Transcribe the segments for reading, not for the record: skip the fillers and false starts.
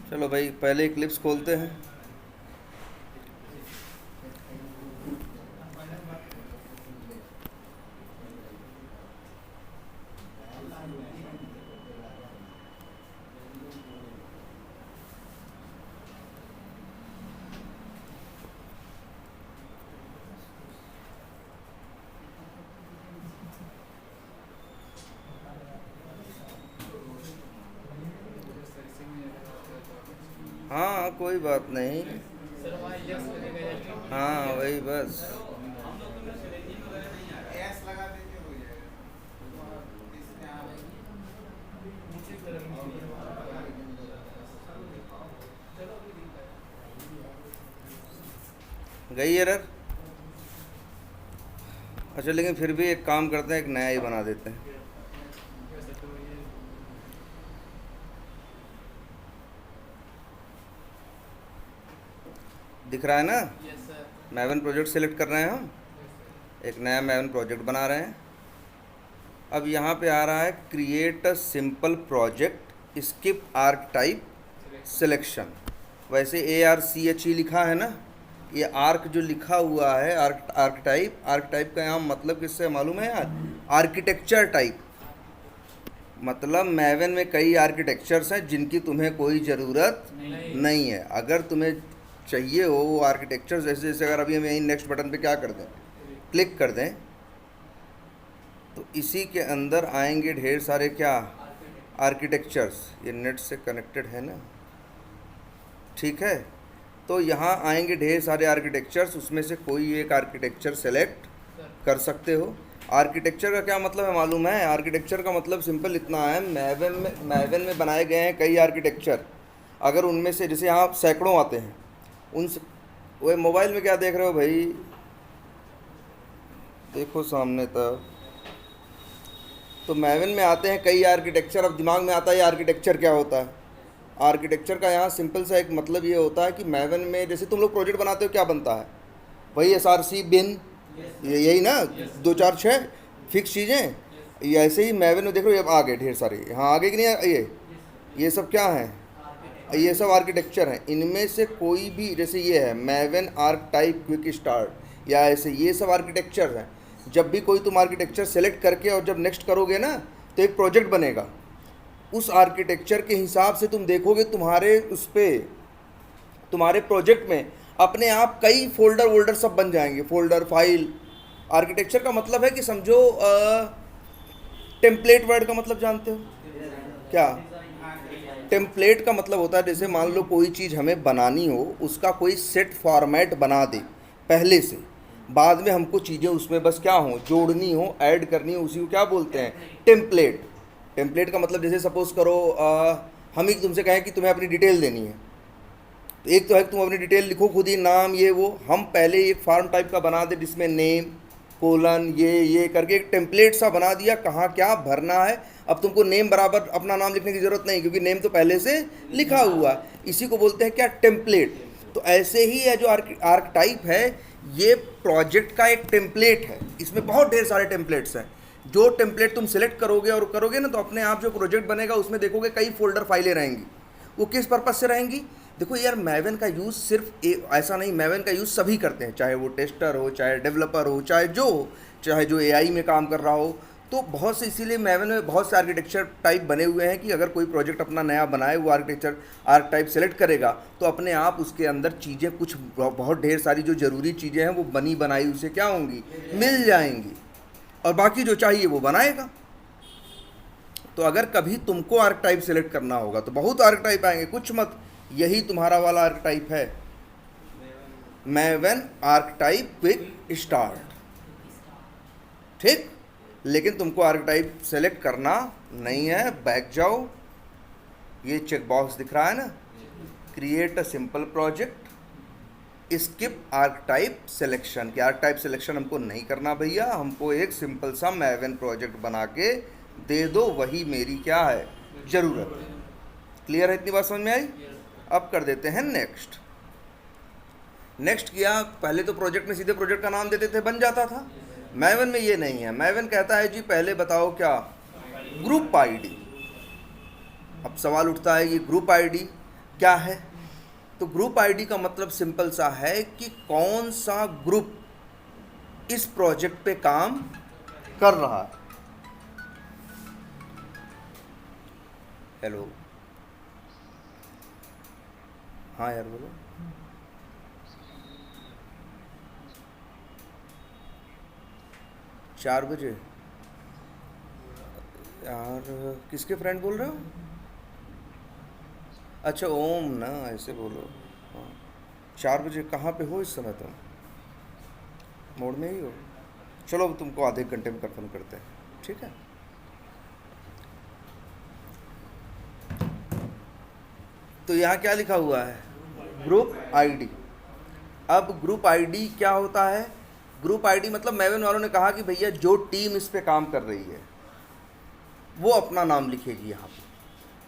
चलो भाई पहले क्लिप्स खोलते हैं। हाँ कोई बात नहीं। हाँ वही बस। गई एरर। अच्छा लेकिन फिर भी एक काम करते हैं, एक नया ही बना देते हैं। दिख रहा है ना? मैवन प्रोजेक्ट सेलेक्ट कर रहे हैं हम। एक नया मैवन प्रोजेक्ट बना रहे हैं। अब यहाँ पे आ रहा है create a simple project skip arc type selection. वैसे ARCHE लिखा है ना, ये आर्क जो लिखा हुआ है आर्क टाइप का यहाँ मतलब किससे मालूम है यार? Architecture type. मतलब मैवन में कई आर्किटेक्चर्स हैं जिनकी तुम्हें कोई ज़रूरत नहीं है। अगर तुम्हें चाहिए हो वो आर्किटेक्चर, जैसे जैसे अगर अभी हम यहीं नेक्स्ट बटन पे क्या कर दें, क्लिक कर दें, तो इसी के अंदर आएंगे ढेर सारे क्या आर्किटेक्चर्स। ये नेट से कनेक्टेड है ना, ठीक है। तो यहाँ आएंगे ढेर सारे आर्किटेक्चर्स, उसमें से कोई एक आर्किटेक्चर सेलेक्ट कर सकते हो। आर्किटेक्चर का क्या मतलब है मालूम है? आर्किटेक्चर का मतलब सिंपल इतना है, मैवन में बनाए गए हैं कई आर्किटेक्चर। अगर उनमें से जैसे यहाँ सैकड़ों आते हैं, उन वो मोबाइल में क्या देख रहे हो भाई? देखो सामने तक। तो मैवन में आते हैं कई आर्किटेक्चर। अब दिमाग में आता है ये आर्किटेक्चर क्या होता है। आर्किटेक्चर का यहाँ सिंपल सा एक मतलब ये होता है कि मैवन में जैसे तुम लोग प्रोजेक्ट बनाते हो क्या बनता है? वही SRC बिन, यही ना, 2 4 6 फिक्स चीज़ें। ये ऐसे ही मैवन में देखो, ये आ गए ढेर सारे। यहाँ आगे कि नहीं? ये सब क्या है? ये सब आर्किटेक्चर हैं। इनमें से कोई भी, जैसे ये है मैवन आर्क टाइप क्विक स्टार्ट, या ऐसे ये सब आर्किटेक्चर हैं। जब भी कोई तुम आर्किटेक्चर सेलेक्ट करके और जब नेक्स्ट करोगे ना, तो एक प्रोजेक्ट बनेगा। उस आर्किटेक्चर के हिसाब से तुम देखोगे तुम्हारे उस पर, तुम्हारे प्रोजेक्ट में अपने आप कई फोल्डर वोल्डर सब बन जाएंगे, फोल्डर फाइल। आर्किटेक्चर का मतलब है कि समझो, टेम्पलेट वर्ड का मतलब जानते हो क्या? टेम्पलेट का मतलब होता है जैसे मान लो कोई चीज़ हमें बनानी हो, उसका कोई सेट फॉर्मेट बना दे पहले से, बाद में हमको चीज़ें उसमें बस क्या हो, जोड़नी हो, ऐड करनी हो, उसी को क्या बोलते हैं? टेम्पलेट। टेम्पलेट का मतलब जैसे सपोज करो हम ही तुमसे कहें कि तुम्हें अपनी डिटेल देनी है, तो एक तो है कि तुम अपनी डिटेल लिखो खुद ही, नाम ये वो। हम पहले एक फॉर्म टाइप का बना दे जिसमें नेम कोलन ये करके एक टेम्पलेट सा बना दिया, कहाँ क्या भरना है। अब तुमको नेम बराबर अपना नाम लिखने की ज़रूरत नहीं, क्योंकि नेम तो पहले से लिखा हुआ है। इसी को बोलते हैं क्या? टेम्पलेट। तो ऐसे ही है जो आर्क टाइप है, ये प्रोजेक्ट का एक टेम्पलेट है। इसमें बहुत ढेर सारे टेम्पलेट्स हैं। जो टेम्पलेट तुम सेलेक्ट करोगे और करोगे ना, तो अपने आप जो प्रोजेक्ट बनेगा उसमें देखोगे कई फोल्डर फाइलें रहेंगी। वो किस पर्पज़ से रहेंगी? देखो यार, मैवन का यूज़ सिर्फ ऐसा नहीं, मैवन का यूज़ सभी करते हैं, चाहे वो टेस्टर हो, चाहे डेवलपर हो, चाहे जो AI में काम कर रहा हो। तो बहुत से, इसीलिए मैवन में बहुत से आर्किटेक्चर टाइप बने हुए हैं कि अगर कोई प्रोजेक्ट अपना नया बनाए, वो आर्क टाइप सेलेक्ट करेगा तो अपने आप उसके अंदर चीज़ें कुछ बहुत ढेर सारी जो ज़रूरी चीज़ें हैं वो बनी बनाई उसे क्या होंगी, मिल जाएंगी, और बाकी जो चाहिए वो बनाएगा। तो अगर कभी तुमको आर्क टाइप सेलेक्ट करना होगा तो बहुत आर्क टाइप आएंगे, कुछ मत। यही तुम्हारा वाला आर्क टाइप है, मैवन आर्क टाइप क्विक स्टार्ट, ठीक। लेकिन तुमको आर्क टाइप सेलेक्ट करना नहीं है। बैक जाओ, ये चेक बॉक्स दिख रहा है ना, create a simple project skip arc type selection. कि आर्क टाइप सिलेक्शन हमको नहीं करना भैया, हमको एक सिंपल सा मैवन प्रोजेक्ट बना के दे दो, वही मेरी क्या है, ज़रूरत है। क्लियर है? इतनी बात समझ में आई? अब कर देते हैं नेक्स्ट। नेक्स्ट किया, पहले तो प्रोजेक्ट में सीधे प्रोजेक्ट का नाम देते थे, बन जाता था। मैवन में ये नहीं है। मैवन कहता है जी पहले बताओ क्या, ग्रुप आईडी। अब सवाल उठता है ये ग्रुप आईडी, क्या है? तो ग्रुप आईडी का मतलब सिंपल सा है कि कौन सा ग्रुप इस प्रोजेक्ट पे काम कर रहा है। हेलो, हाँ यार बोलो। चार बजे यार, किसके फ्रेंड बोल रहे हो? अच्छा ओम ना, ऐसे बोलो। हाँ, 4 बजे कहाँ पे हो इस समय तुम? मोड़ में ही हो? चलो अब तुमको आधे घंटे में कंफर्म करते हैं, ठीक है? तो यहाँ क्या लिखा हुआ है? Group ID. अब ग्रुप आईडी क्या होता है? ग्रुप आईडी मतलब मैवन वालों ने कहा कि भैया जो टीम इस पे काम कर रही है वो अपना नाम लिखेगी यहाँ पे।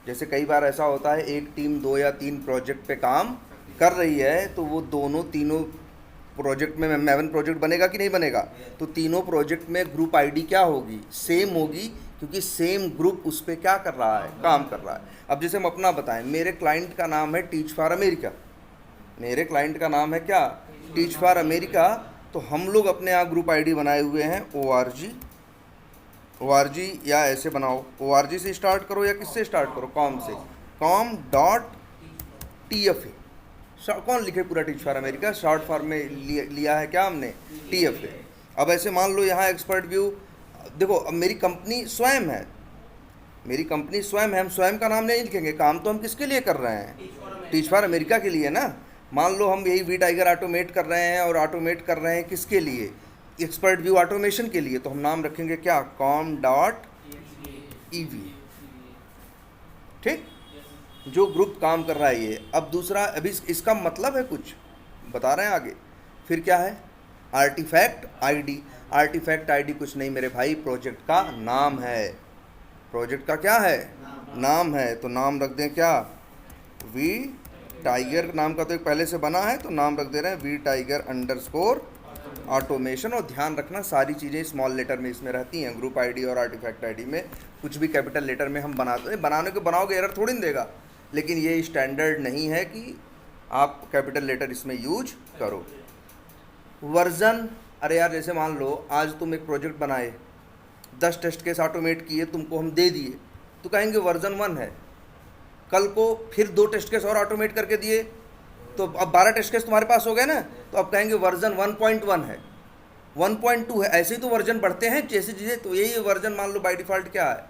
जैसे कई बार ऐसा होता है एक टीम 2 या 3 प्रोजेक्ट पे काम कर रही है, तो वो दोनों तीनों प्रोजेक्ट में मैवन प्रोजेक्ट बनेगा कि नहीं बनेगा? तो तीनों प्रोजेक्ट में ग्रुप आईडी क्या होगी? सेम होगी, क्योंकि सेम ग्रुप उस पर क्या कर रहा है? काम कर रहा है। अब जैसे हम अपना बताएं, मेरे क्लाइंट का नाम है टीच फॉर अमेरिका। मेरे क्लाइंट का नाम है क्या? Teach for America. तो हम लोग अपने यहाँ ग्रुप आईडी बनाए हुए हैं ORG, या ऐसे बनाओ, ORG से स्टार्ट करो या किससे स्टार्ट करो? कॉम से। com.tfa। कौन लिखे पूरा teach for America? Short form में लिया है क्या हमने? TFA। अब ऐसे मान लो यहाँ एक्सपर्ट व्यू, देखो अब मेरी कंपनी स्वयं है, हम स्वयं का नाम नहीं लिखेंगे। काम तो हम किसके लिए कर रहे हैं? टीच फॉर अमेरिका के लिए ना। मान लो हम यही वी टाइगर ऑटोमेट कर रहे हैं, और ऑटोमेट कर रहे हैं किसके लिए? एक्सपर्ट व्यू ऑटोमेशन के लिए। तो हम नाम रखेंगे क्या? com.ev। ठीक, जो ग्रुप काम कर रहा है ये। अब दूसरा, अभी इसका मतलब है कुछ बता रहे हैं आगे। फिर क्या है? Artefact ID. आर्टिफैक्ट आईडी कुछ नहीं मेरे भाई, प्रोजेक्ट का नाम है। प्रोजेक्ट का क्या है? नाम है। तो नाम रख दें क्या? V tiger. नाम का तो एक पहले से बना है, तो नाम रख दे रहे हैं वी टाइगर _ ऑटोमेशन। और ध्यान रखना सारी चीज़ें स्मॉल लेटर में इसमें रहती हैं। ग्रुप आईडी और आर्टिफैक्ट आईडी में कुछ भी कैपिटल लेटर में हम बनाते हैं। बनाने को बनाओगे एरर थोड़ी नहीं देगा, लेकिन ये स्टैंडर्ड नहीं है कि आप कैपिटल लेटर इसमें यूज करो। वर्जन, अरे यार जैसे मान लो आज तुम एक प्रोजेक्ट बनाए, 10 टेस्ट केस ऑटोमेट किए, तुमको हम दे दिए, तो कहेंगे वर्जन 1 है। कल को फिर 2 टेस्ट केस और ऑटोमेट करके दिए, तो अब 12 टेस्ट केस तुम्हारे पास हो गए ना, तो अब कहेंगे वर्जन 1.1 है, 1.2 है। ऐसे ही तो वर्जन बढ़ते हैं जैसे चीज़ें। तो यही वर्जन मान लो बाय डिफ़ॉल्ट क्या है?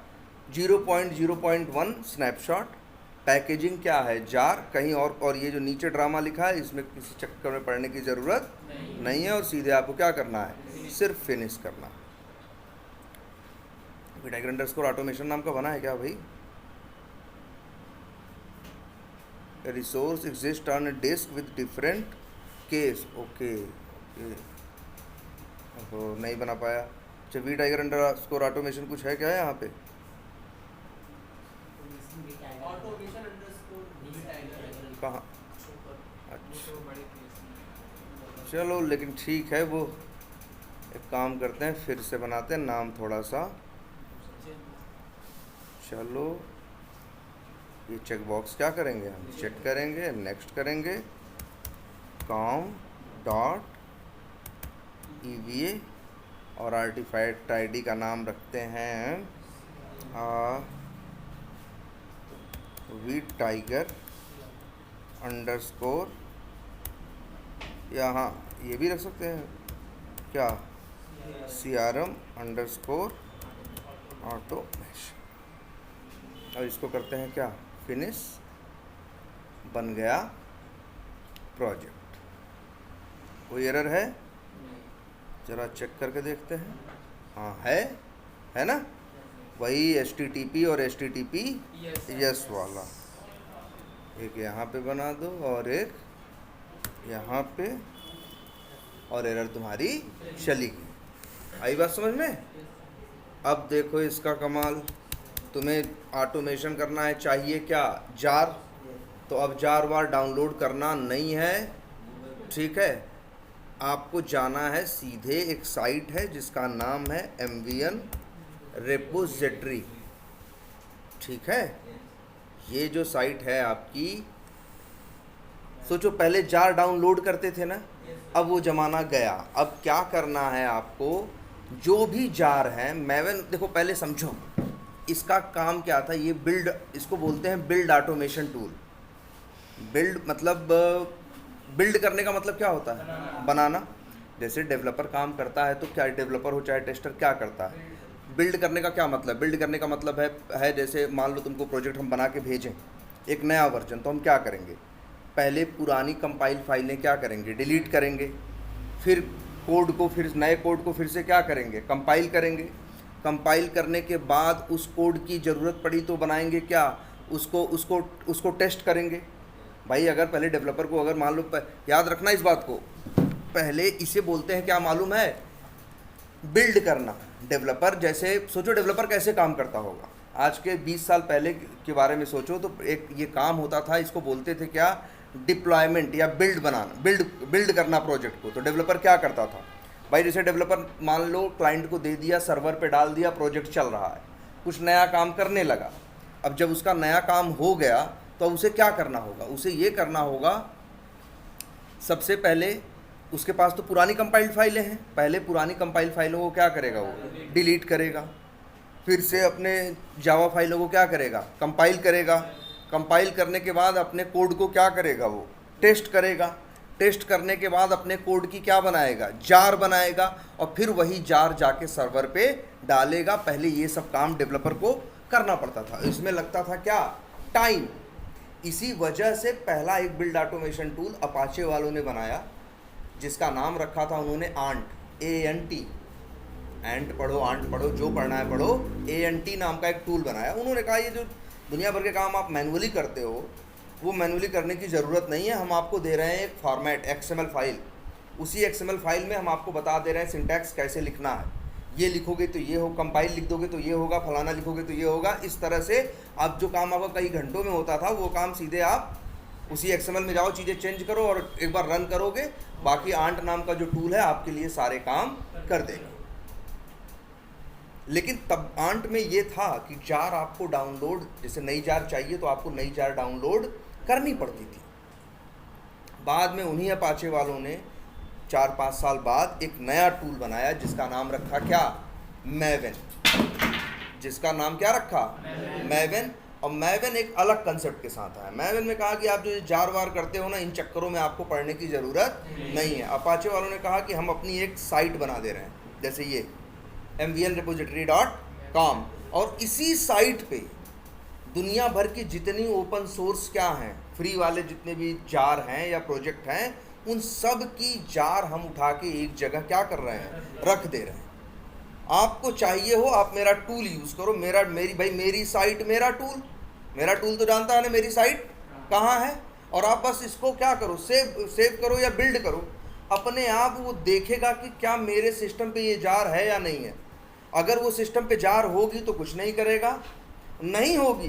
0.0.1 स्नैपशॉट। पैकेजिंग क्या है? जार। कहीं और ये जो नीचे ड्रामा लिखा है इसमें किसी चक्कर में पढ़ने की ज़रूरत नहीं है, और सीधे आपको क्या करना है? सिर्फ फिनिश करना। टाइगर अंडरस्कोर ऑटोमेशन नाम का बना है क्या भाई? Resource exist on a disk with different case. Okay, नहीं बना पाया। अच्छा, वी टाइगर अंडरस्कोर ऑटोमेशन कुछ है क्या है यहाँ पे? कहाँ? अच्छा चलो, लेकिन ठीक है, वो एक काम करते हैं, फिर से बनाते हैं नाम थोड़ा सा। चलो, ये चेक बॉक्स क्या करेंगे? हम चेक करेंगे, नेक्स्ट करेंगे, com.eva, और आर्टिफैक्ट आईडी का नाम रखते हैं वी टाइगर अंडरस्कोर। यहाँ ये भी रख सकते हैं क्या? CRM _ automation. और इसको करते हैं क्या? फिनिश। बन गया प्रोजेक्ट। कोई एरर है? ज़रा चेक करके देखते हैं। हाँ है ना? वही HTTP और HTTP यस वाला। एक यहाँ पे बना दो और एक यहाँ पे, और एरर तुम्हारी चली गई। आई बात समझ में? अब देखो इसका कमाल। तुम्हें ऑटोमेशन करना है, चाहिए क्या? जार। तो अब जार वार डाउनलोड करना नहीं है, ठीक है? आपको जाना है सीधे, एक साइट है जिसका नाम है MVN रेपोजिटरी, ठीक है? ये जो साइट है आपकी, सोचो पहले जार डाउनलोड करते थे ना, अब वो ज़माना गया। अब क्या करना है आपको, जो भी जार है मैवन, देखो पहले समझो इसका काम क्या था। ये बिल्ड, इसको बोलते हैं बिल्ड ऑटोमेशन टूल। बिल्ड मतलब बिल्ड करने का मतलब क्या होता है, बनाना। जैसे डेवलपर काम करता है तो क्या डेवलपर हो चाहे टेस्टर क्या करता है, बिल्ड करने का क्या मतलब, बिल्ड करने का मतलब है जैसे मान लो तुमको प्रोजेक्ट हम बना के भेजें एक नया वर्जन, तो हम क्या करेंगे, पहले पुरानी कंपाइल फाइलें क्या करेंगे, डिलीट करेंगे, फिर कोड को, फिर नए कोड को फिर से क्या करेंगे, कंपाइल करेंगे। कंपाइल करने के बाद उस कोड की ज़रूरत पड़ी तो बनाएंगे क्या, उसको उसको उसको टेस्ट करेंगे। भाई अगर पहले डेवलपर को, अगर मान लो, याद रखना इस बात को, पहले इसे बोलते हैं क्या मालूम है, बिल्ड करना। डेवलपर, जैसे सोचो डेवलपर कैसे काम करता होगा, आज के 20 साल पहले के बारे में सोचो तो एक ये काम होता था, इसको बोलते थे क्या, डिप्लॉयमेंट या बिल्ड बनाना, बिल्ड करना प्रोजेक्ट को। तो डेवलपर क्या करता था भाई, जैसे डेवलपर मान लो क्लाइंट को दे दिया, सर्वर पे डाल दिया, प्रोजेक्ट चल रहा है, कुछ नया काम करने लगा। अब जब उसका नया काम हो गया तो उसे क्या करना होगा, उसे ये करना होगा, सबसे पहले उसके पास तो पुरानी कंपाइल्ड फाइलें हैं, पहले पुरानी कंपाइल फाइलों को क्या करेगा, वो डिलीट करेगा, फिर से अपने जावा फाइलों को क्या करेगा, कंपाइल करेगा। कंपाइल करने के बाद अपने कोड को क्या करेगा, वो टेस्ट करेगा। टेस्ट करने के बाद अपने कोड की क्या बनाएगा, जार बनाएगा, और फिर वही जार जाके सर्वर पे डालेगा। पहले ये सब काम डेवलपर को करना पड़ता था, इसमें लगता था क्या, टाइम। इसी वजह से पहला एक बिल्ड ऑटोमेशन टूल अपाचे वालों ने बनाया, जिसका नाम रखा था उन्होंने आंट, ANT। एंट पढ़ो, आंट पढ़ो, जो पढ़ना है पढ़ो। ANT नाम का एक टूल बनाया उन्होंने। कहा ये जो दुनिया भर के काम आप मैनुअली करते हो, वो मैनुअली करने की ज़रूरत नहीं है, हम आपको दे रहे हैं एक फॉर्मेट, XML फाइल। उसी XML फाइल में हम आपको बता दे रहे हैं सिंटैक्स कैसे लिखना है, ये लिखोगे तो ये हो, कंपाइल लिख दोगे तो ये होगा, फलाना लिखोगे तो ये होगा। इस तरह से अब जो काम आपका कई घंटों में होता था, वो काम सीधे आप उसी XML में जाओ, चीज़ें चेंज करो और एक बार रन करोगे, बाकी आंट नाम का जो टूल है आपके लिए सारे काम कर देगा। लेकिन तब आंट में ये था कि जार आपको डाउनलोड, जैसे नई जार चाहिए तो आपको नई जार डाउनलोड करनी पड़ती थी। बाद में उन्हीं अपाचे वालों ने 4-5 साल बाद एक नया टूल बनाया, जिसका नाम रखा क्या, मैवन। जिसका नाम क्या रखा, मैवन। और मैवन एक अलग कंसेप्ट के साथ आया। मैवन में कहा कि आप जो जार वार करते हो ना, इन चक्करों में आपको पढ़ने की ज़रूरत नहीं है। अपाचे वालों ने कहा कि हम अपनी एक साइट बना दे रहे हैं, जैसे ये mvnrepository.com, और इसी साइट पे दुनिया भर की जितनी ओपन सोर्स क्या हैं, फ्री वाले जितने भी जार हैं या प्रोजेक्ट हैं, उन सब की जार हम उठा के एक जगह क्या कर रहे हैं, रख दे रहे हैं। आपको चाहिए हो आप मेरा टूल यूज़ करो, मेरी साइट, मेरा टूल तो जानता है ना मेरी साइट कहाँ है, और आप बस इसको क्या करो, सेव करो या बिल्ड करो। अपने आप वो देखेगा कि क्या मेरे सिस्टम पे ये जार है या नहीं है। अगर वो सिस्टम पे जार होगी तो कुछ नहीं करेगा, नहीं होगी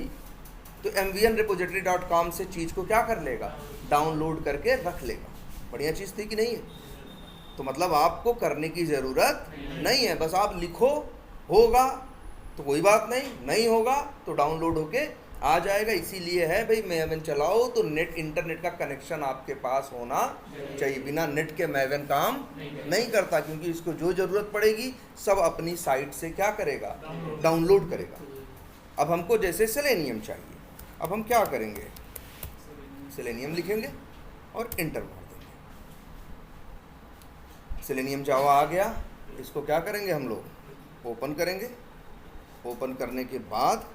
तो mvnrepository.com से चीज़ को क्या कर लेगा, डाउनलोड करके रख लेगा। बढ़िया चीज़ थी कि नहीं है। तो मतलब आपको करने की ज़रूरत नहीं है, बस आप लिखो, होगा तो कोई बात नहीं, नहीं होगा तो डाउनलोड होके आ जाएगा। इसीलिए है भाई, मैवन चलाओ तो नेट, इंटरनेट का कनेक्शन आपके पास होना चाहिए। बिना नेट के मैवन काम नहीं करता, क्योंकि इसको जो ज़रूरत पड़ेगी सब अपनी साइट से क्या करेगा, डाउनलोड करेगा। अब हमको जैसे सेलेनियम चाहिए, अब हम क्या करेंगे, सेलेनियम लिखेंगे और इंटर मार देंगे। सेलेनियम जावा आ गया, इसको क्या करेंगे हम लोग, ओपन करेंगे। ओपन करने के बाद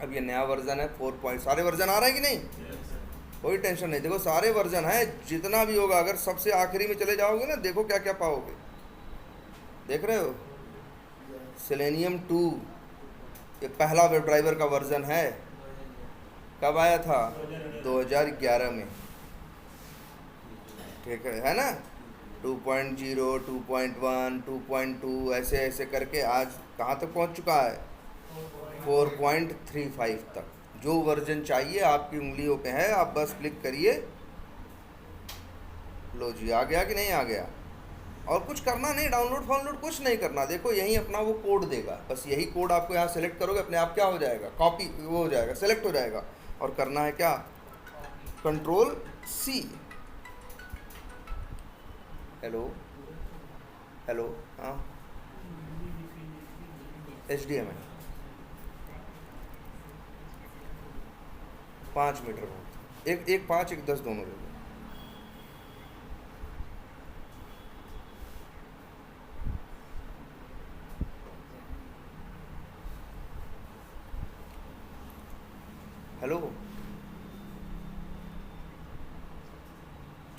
अब ये नया वर्जन है 4. सारे वर्जन आ रहे हैं कि नहीं, कोई टेंशन नहीं। देखो सारे वर्जन है, जितना भी होगा। अगर सबसे आखिरी में चले जाओगे ना, देखो क्या क्या पाओगे, देख रहे हो, सेलेनियम 2, ये पहला वेब ड्राइवर का वर्जन है। कब आया था, 2011 में, ठीक है ना। 2.0, 2.1, 2.2 ऐसे ऐसे करके आज कहाँ तक पहुँच चुका है, 4.35 तक। जो वर्जन चाहिए आपकी उंगलियों पे है, आप बस क्लिक करिए, लो जी आ गया कि नहीं आ गया। और कुछ करना नहीं, डाउनलोड कुछ नहीं करना। देखो यहीं अपना वो कोड देगा, बस यही कोड आपको यहाँ सेलेक्ट करोगे, अपने आप क्या हो जाएगा, कॉपी वो हो जाएगा, सेलेक्ट हो जाएगा। और करना है क्या, कंट्रोल सी। हेलो हेलो, हाँ HDMI 5 मीटर बहुत, एक 5 एक 10 दोनों ले लो। हेलो,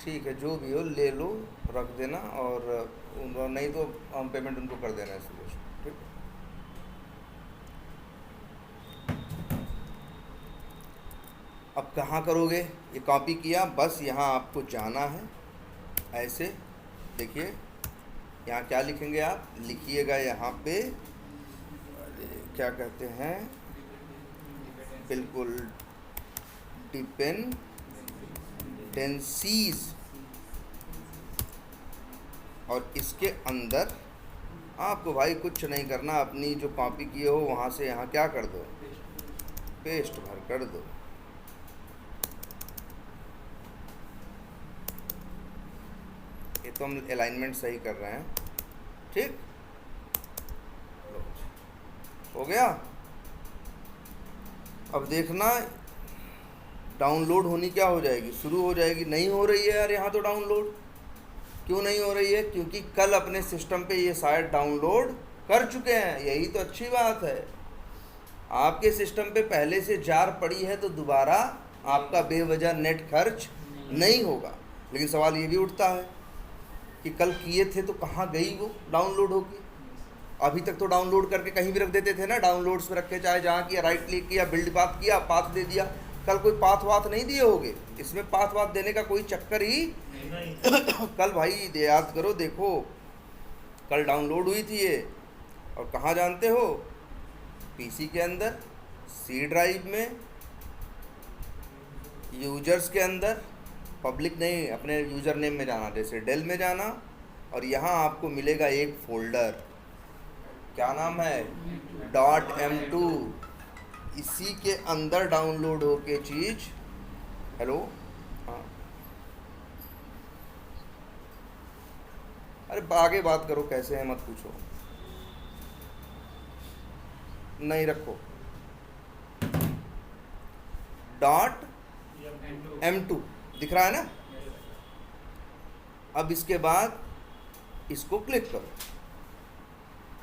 ठीक है, जो भी हो ले लो, रख देना, और नहीं तो हम पेमेंट उनको कर देना है सुबह, ठीक है। अब कहाँ करोगे, ये कॉपी किया, बस यहाँ आपको जाना है ऐसे, देखिए यहाँ क्या लिखेंगे आप, लिखिएगा यहाँ पे, क्या कहते हैं, बिल्कुल डिपेंडेंसीज, और इसके अंदर आपको भाई कुछ नहीं करना, अपनी जो कॉपी किए हो वहाँ से यहाँ क्या कर दो, पेस्ट भर कर दो। ये तो हम अलाइनमेंट सही कर रहे हैं, ठीक, हो गया। अब देखना डाउनलोड होनी क्या हो जाएगी, शुरू हो जाएगी। नहीं हो रही है यार यहाँ तो डाउनलोड, क्यों नहीं हो रही है, क्योंकि कल अपने सिस्टम पे ये शायद डाउनलोड कर चुके हैं, यही तो अच्छी बात है। आपके सिस्टम पे पहले से जार पड़ी है तो दोबारा आपका बेवजह नेट खर्च नहीं होगा। लेकिन सवाल ये भी उठता है कि कल किए थे तो कहाँ गई वो डाउनलोड होगी। अभी तक तो डाउनलोड करके कहीं भी रख देते थे ना, डाउनलोड्स पे रखे, चाहे जहाँ किया, राइट क्लिक किया, बिल्ड पाथ किया, पाथ दे दिया। कल कोई पाथ वाथ नहीं दिए होगे, इसमें पाथ वाथ देने का कोई चक्कर ही कल भाई याद करो, देखो कल डाउनलोड हुई थी ये, और कहाँ जानते हो, पीसी के अंदर, सी ड्राइव में, यूजर्स के अंदर, पब्लिक नहीं, अपने यूज़र नेम में जाना, जैसे डेल में जाना, और यहाँ आपको मिलेगा एक फोल्डर, क्या नाम है, .m2, इसी के अंदर डाउनलोड होके चीज़, हेलो, हाँ, अरे आगे बात करो, कैसे है मत पूछो, नहीं रखो, .m2 दिख रहा है ना। अब इसके बाद इसको क्लिक करो,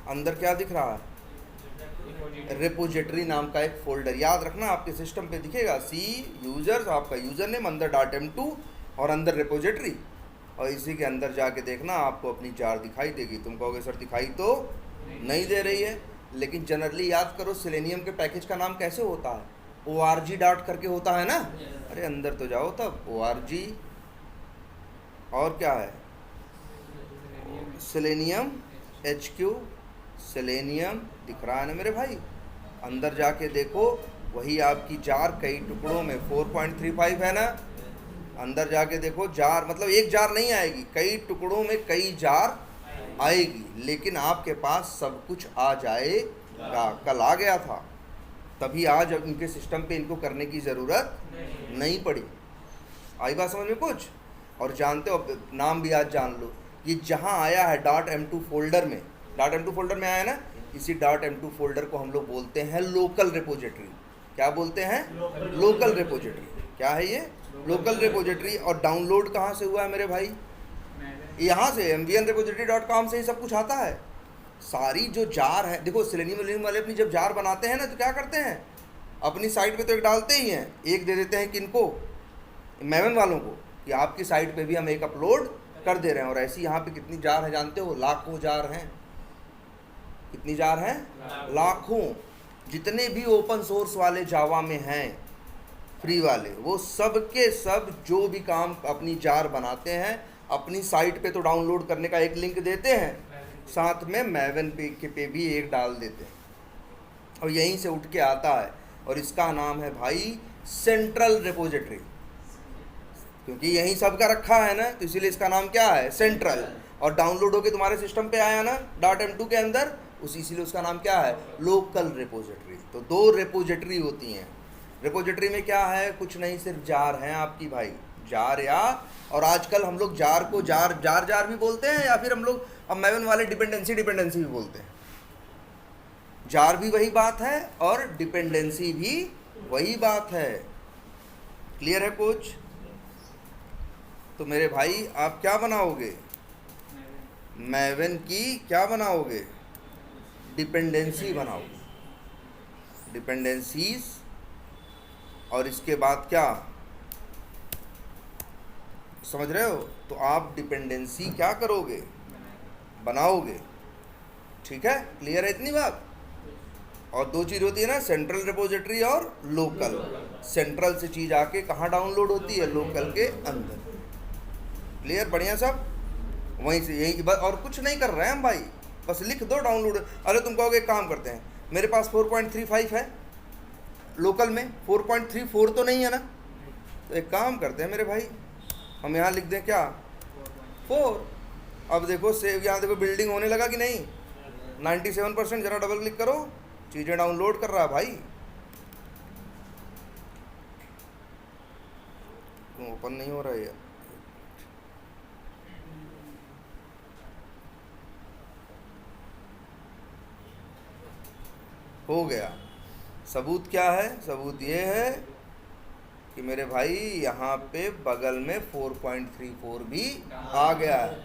अंदर क्या दिख रहा है, रिपोजिटरी नाम का एक फोल्डर, याद रखना आपके सिस्टम पे दिखेगा, सी यूजर्स, आपका यूजर नेम, अंदर .m2 और अंदर रिपोजिटरी, और इसी के अंदर जाके देखना आपको अपनी जार दिखाई देगी। तुम कहोगे सर दिखाई तो नहीं दे रही है, लेकिन जनरली याद करो सेलेनियम के पैकेज का नाम कैसे होता है, org डॉट करके होता है ना। अरे अंदर तो जाओ तब, org, और क्या है, सेलेनियम HQ, सेलेनियम दिख रहा है ना मेरे भाई, अंदर जाके देखो, वही आपकी जार कई टुकड़ों में 4.35 है ना, अंदर जाके देखो, जार मतलब एक जार नहीं आएगी, कई टुकड़ों में कई जार आएगी, लेकिन आपके पास सब कुछ आ जाएगा। कल आ गया था, तभी आज उनके सिस्टम पे इनको करने की ज़रूरत नहीं पड़ी। आई बात समझ में कुछ। और जानते हो, नाम भी आज जान लो, ये जहाँ आया है .m2 फोल्डर में, .m2 फोल्डर में आया ना, इसी .m2 फोल्डर को हम लोग बोलते हैं लोकल रिपोजिटरी। क्या बोलते हैं, लोकल रिपोजिटरी। क्या है ये, लोकल रिपोजिटरी। और डाउनलोड कहाँ से हुआ है मेरे भाई, यहाँ से mvnrepository.com से ही सब कुछ आता है। सारी जो जार है, देखो सेलेनियम वाले अपनी जब जार बनाते हैं ना, तो क्या करते हैं, अपनी साइट पे तो एक डालते ही हैं, एक दे देते हैं किनको, मेवन वालों को, कि आपकी साइट पे भी हम एक अपलोड कर दे रहे हैं। और ऐसी यहाँ पे कितनी जार है जानते हो, लाखों जार हैं। कितनी जार हैं, लाखों। जितने भी ओपन सोर्स वाले जावा में हैं, फ्री वाले, वो सब के सब जो भी काम अपनी जार बनाते हैं, अपनी साइट पे तो डाउनलोड करने का एक लिंक देते हैं, साथ में मैवन पे भी एक डाल देते हैं, और यहीं से उठ के आता है। और इसका नाम है भाई सेंट्रल रिपोजिटरी, क्योंकि यहीं सबका रखा है ना, तो इसीलिए इसका नाम क्या है, सेंट्रल। और डाउनलोड होके तुम्हारे सिस्टम पे आया ना .m2 के अंदर, इसीलिए उसका नाम क्या है, लोकल रिपोजिटरी। तो दो रिपोजिटरी होती हैं, रिपोजिटरी में क्या है? कुछ नहीं, सिर्फ जार हैं आपकी भाई, जार। या और आजकल हम लोग जार को जार जार जार भी बोलते हैं, या फिर हम लोग अब मैवन वाले डिपेंडेंसी डिपेंडेंसी भी बोलते हैं। जार भी वही बात है और डिपेंडेंसी भी वही बात है। क्लियर है कोच? तो मेरे भाई आप क्या बनाओगे? मैवन की क्या बनाओगे? डिपेंडेंसी बनाओगे, डिपेंडेंसीज। और इसके बाद क्या समझ रहे हो? तो आप डिपेंडेंसी क्या करोगे? बनाओगे। ठीक है, क्लियर है इतनी बात? और दो चीज़ होती है ना, सेंट्रल रिपोजिटरी और लोकल। सेंट्रल से चीज़ आके कहाँ डाउनलोड होती है? लोकल के अंदर। क्लियर? बढ़िया सब। वहीं से यही बस, और कुछ नहीं कर रहे हैं हम भाई, बस लिख दो डाउनलोड। अरे तुम कहोगे एक काम करते हैं, मेरे पास 4.35 है लोकल में, 4.34 तो नहीं है ना? तो एक काम करते हैं मेरे भाई, हम यहाँ लिख दें क्या? 4। अब देखो सेव, यहाँ देखो बिल्डिंग होने लगा कि नहीं? 97%। जरा डबल क्लिक करो, चीज़ें डाउनलोड कर रहा है भाई। क्यों ओपन नहीं हो रहा है? हो गया। सबूत क्या है? सबूत ये है कि मेरे भाई यहाँ पे बगल में 4.34 भी आ गया है।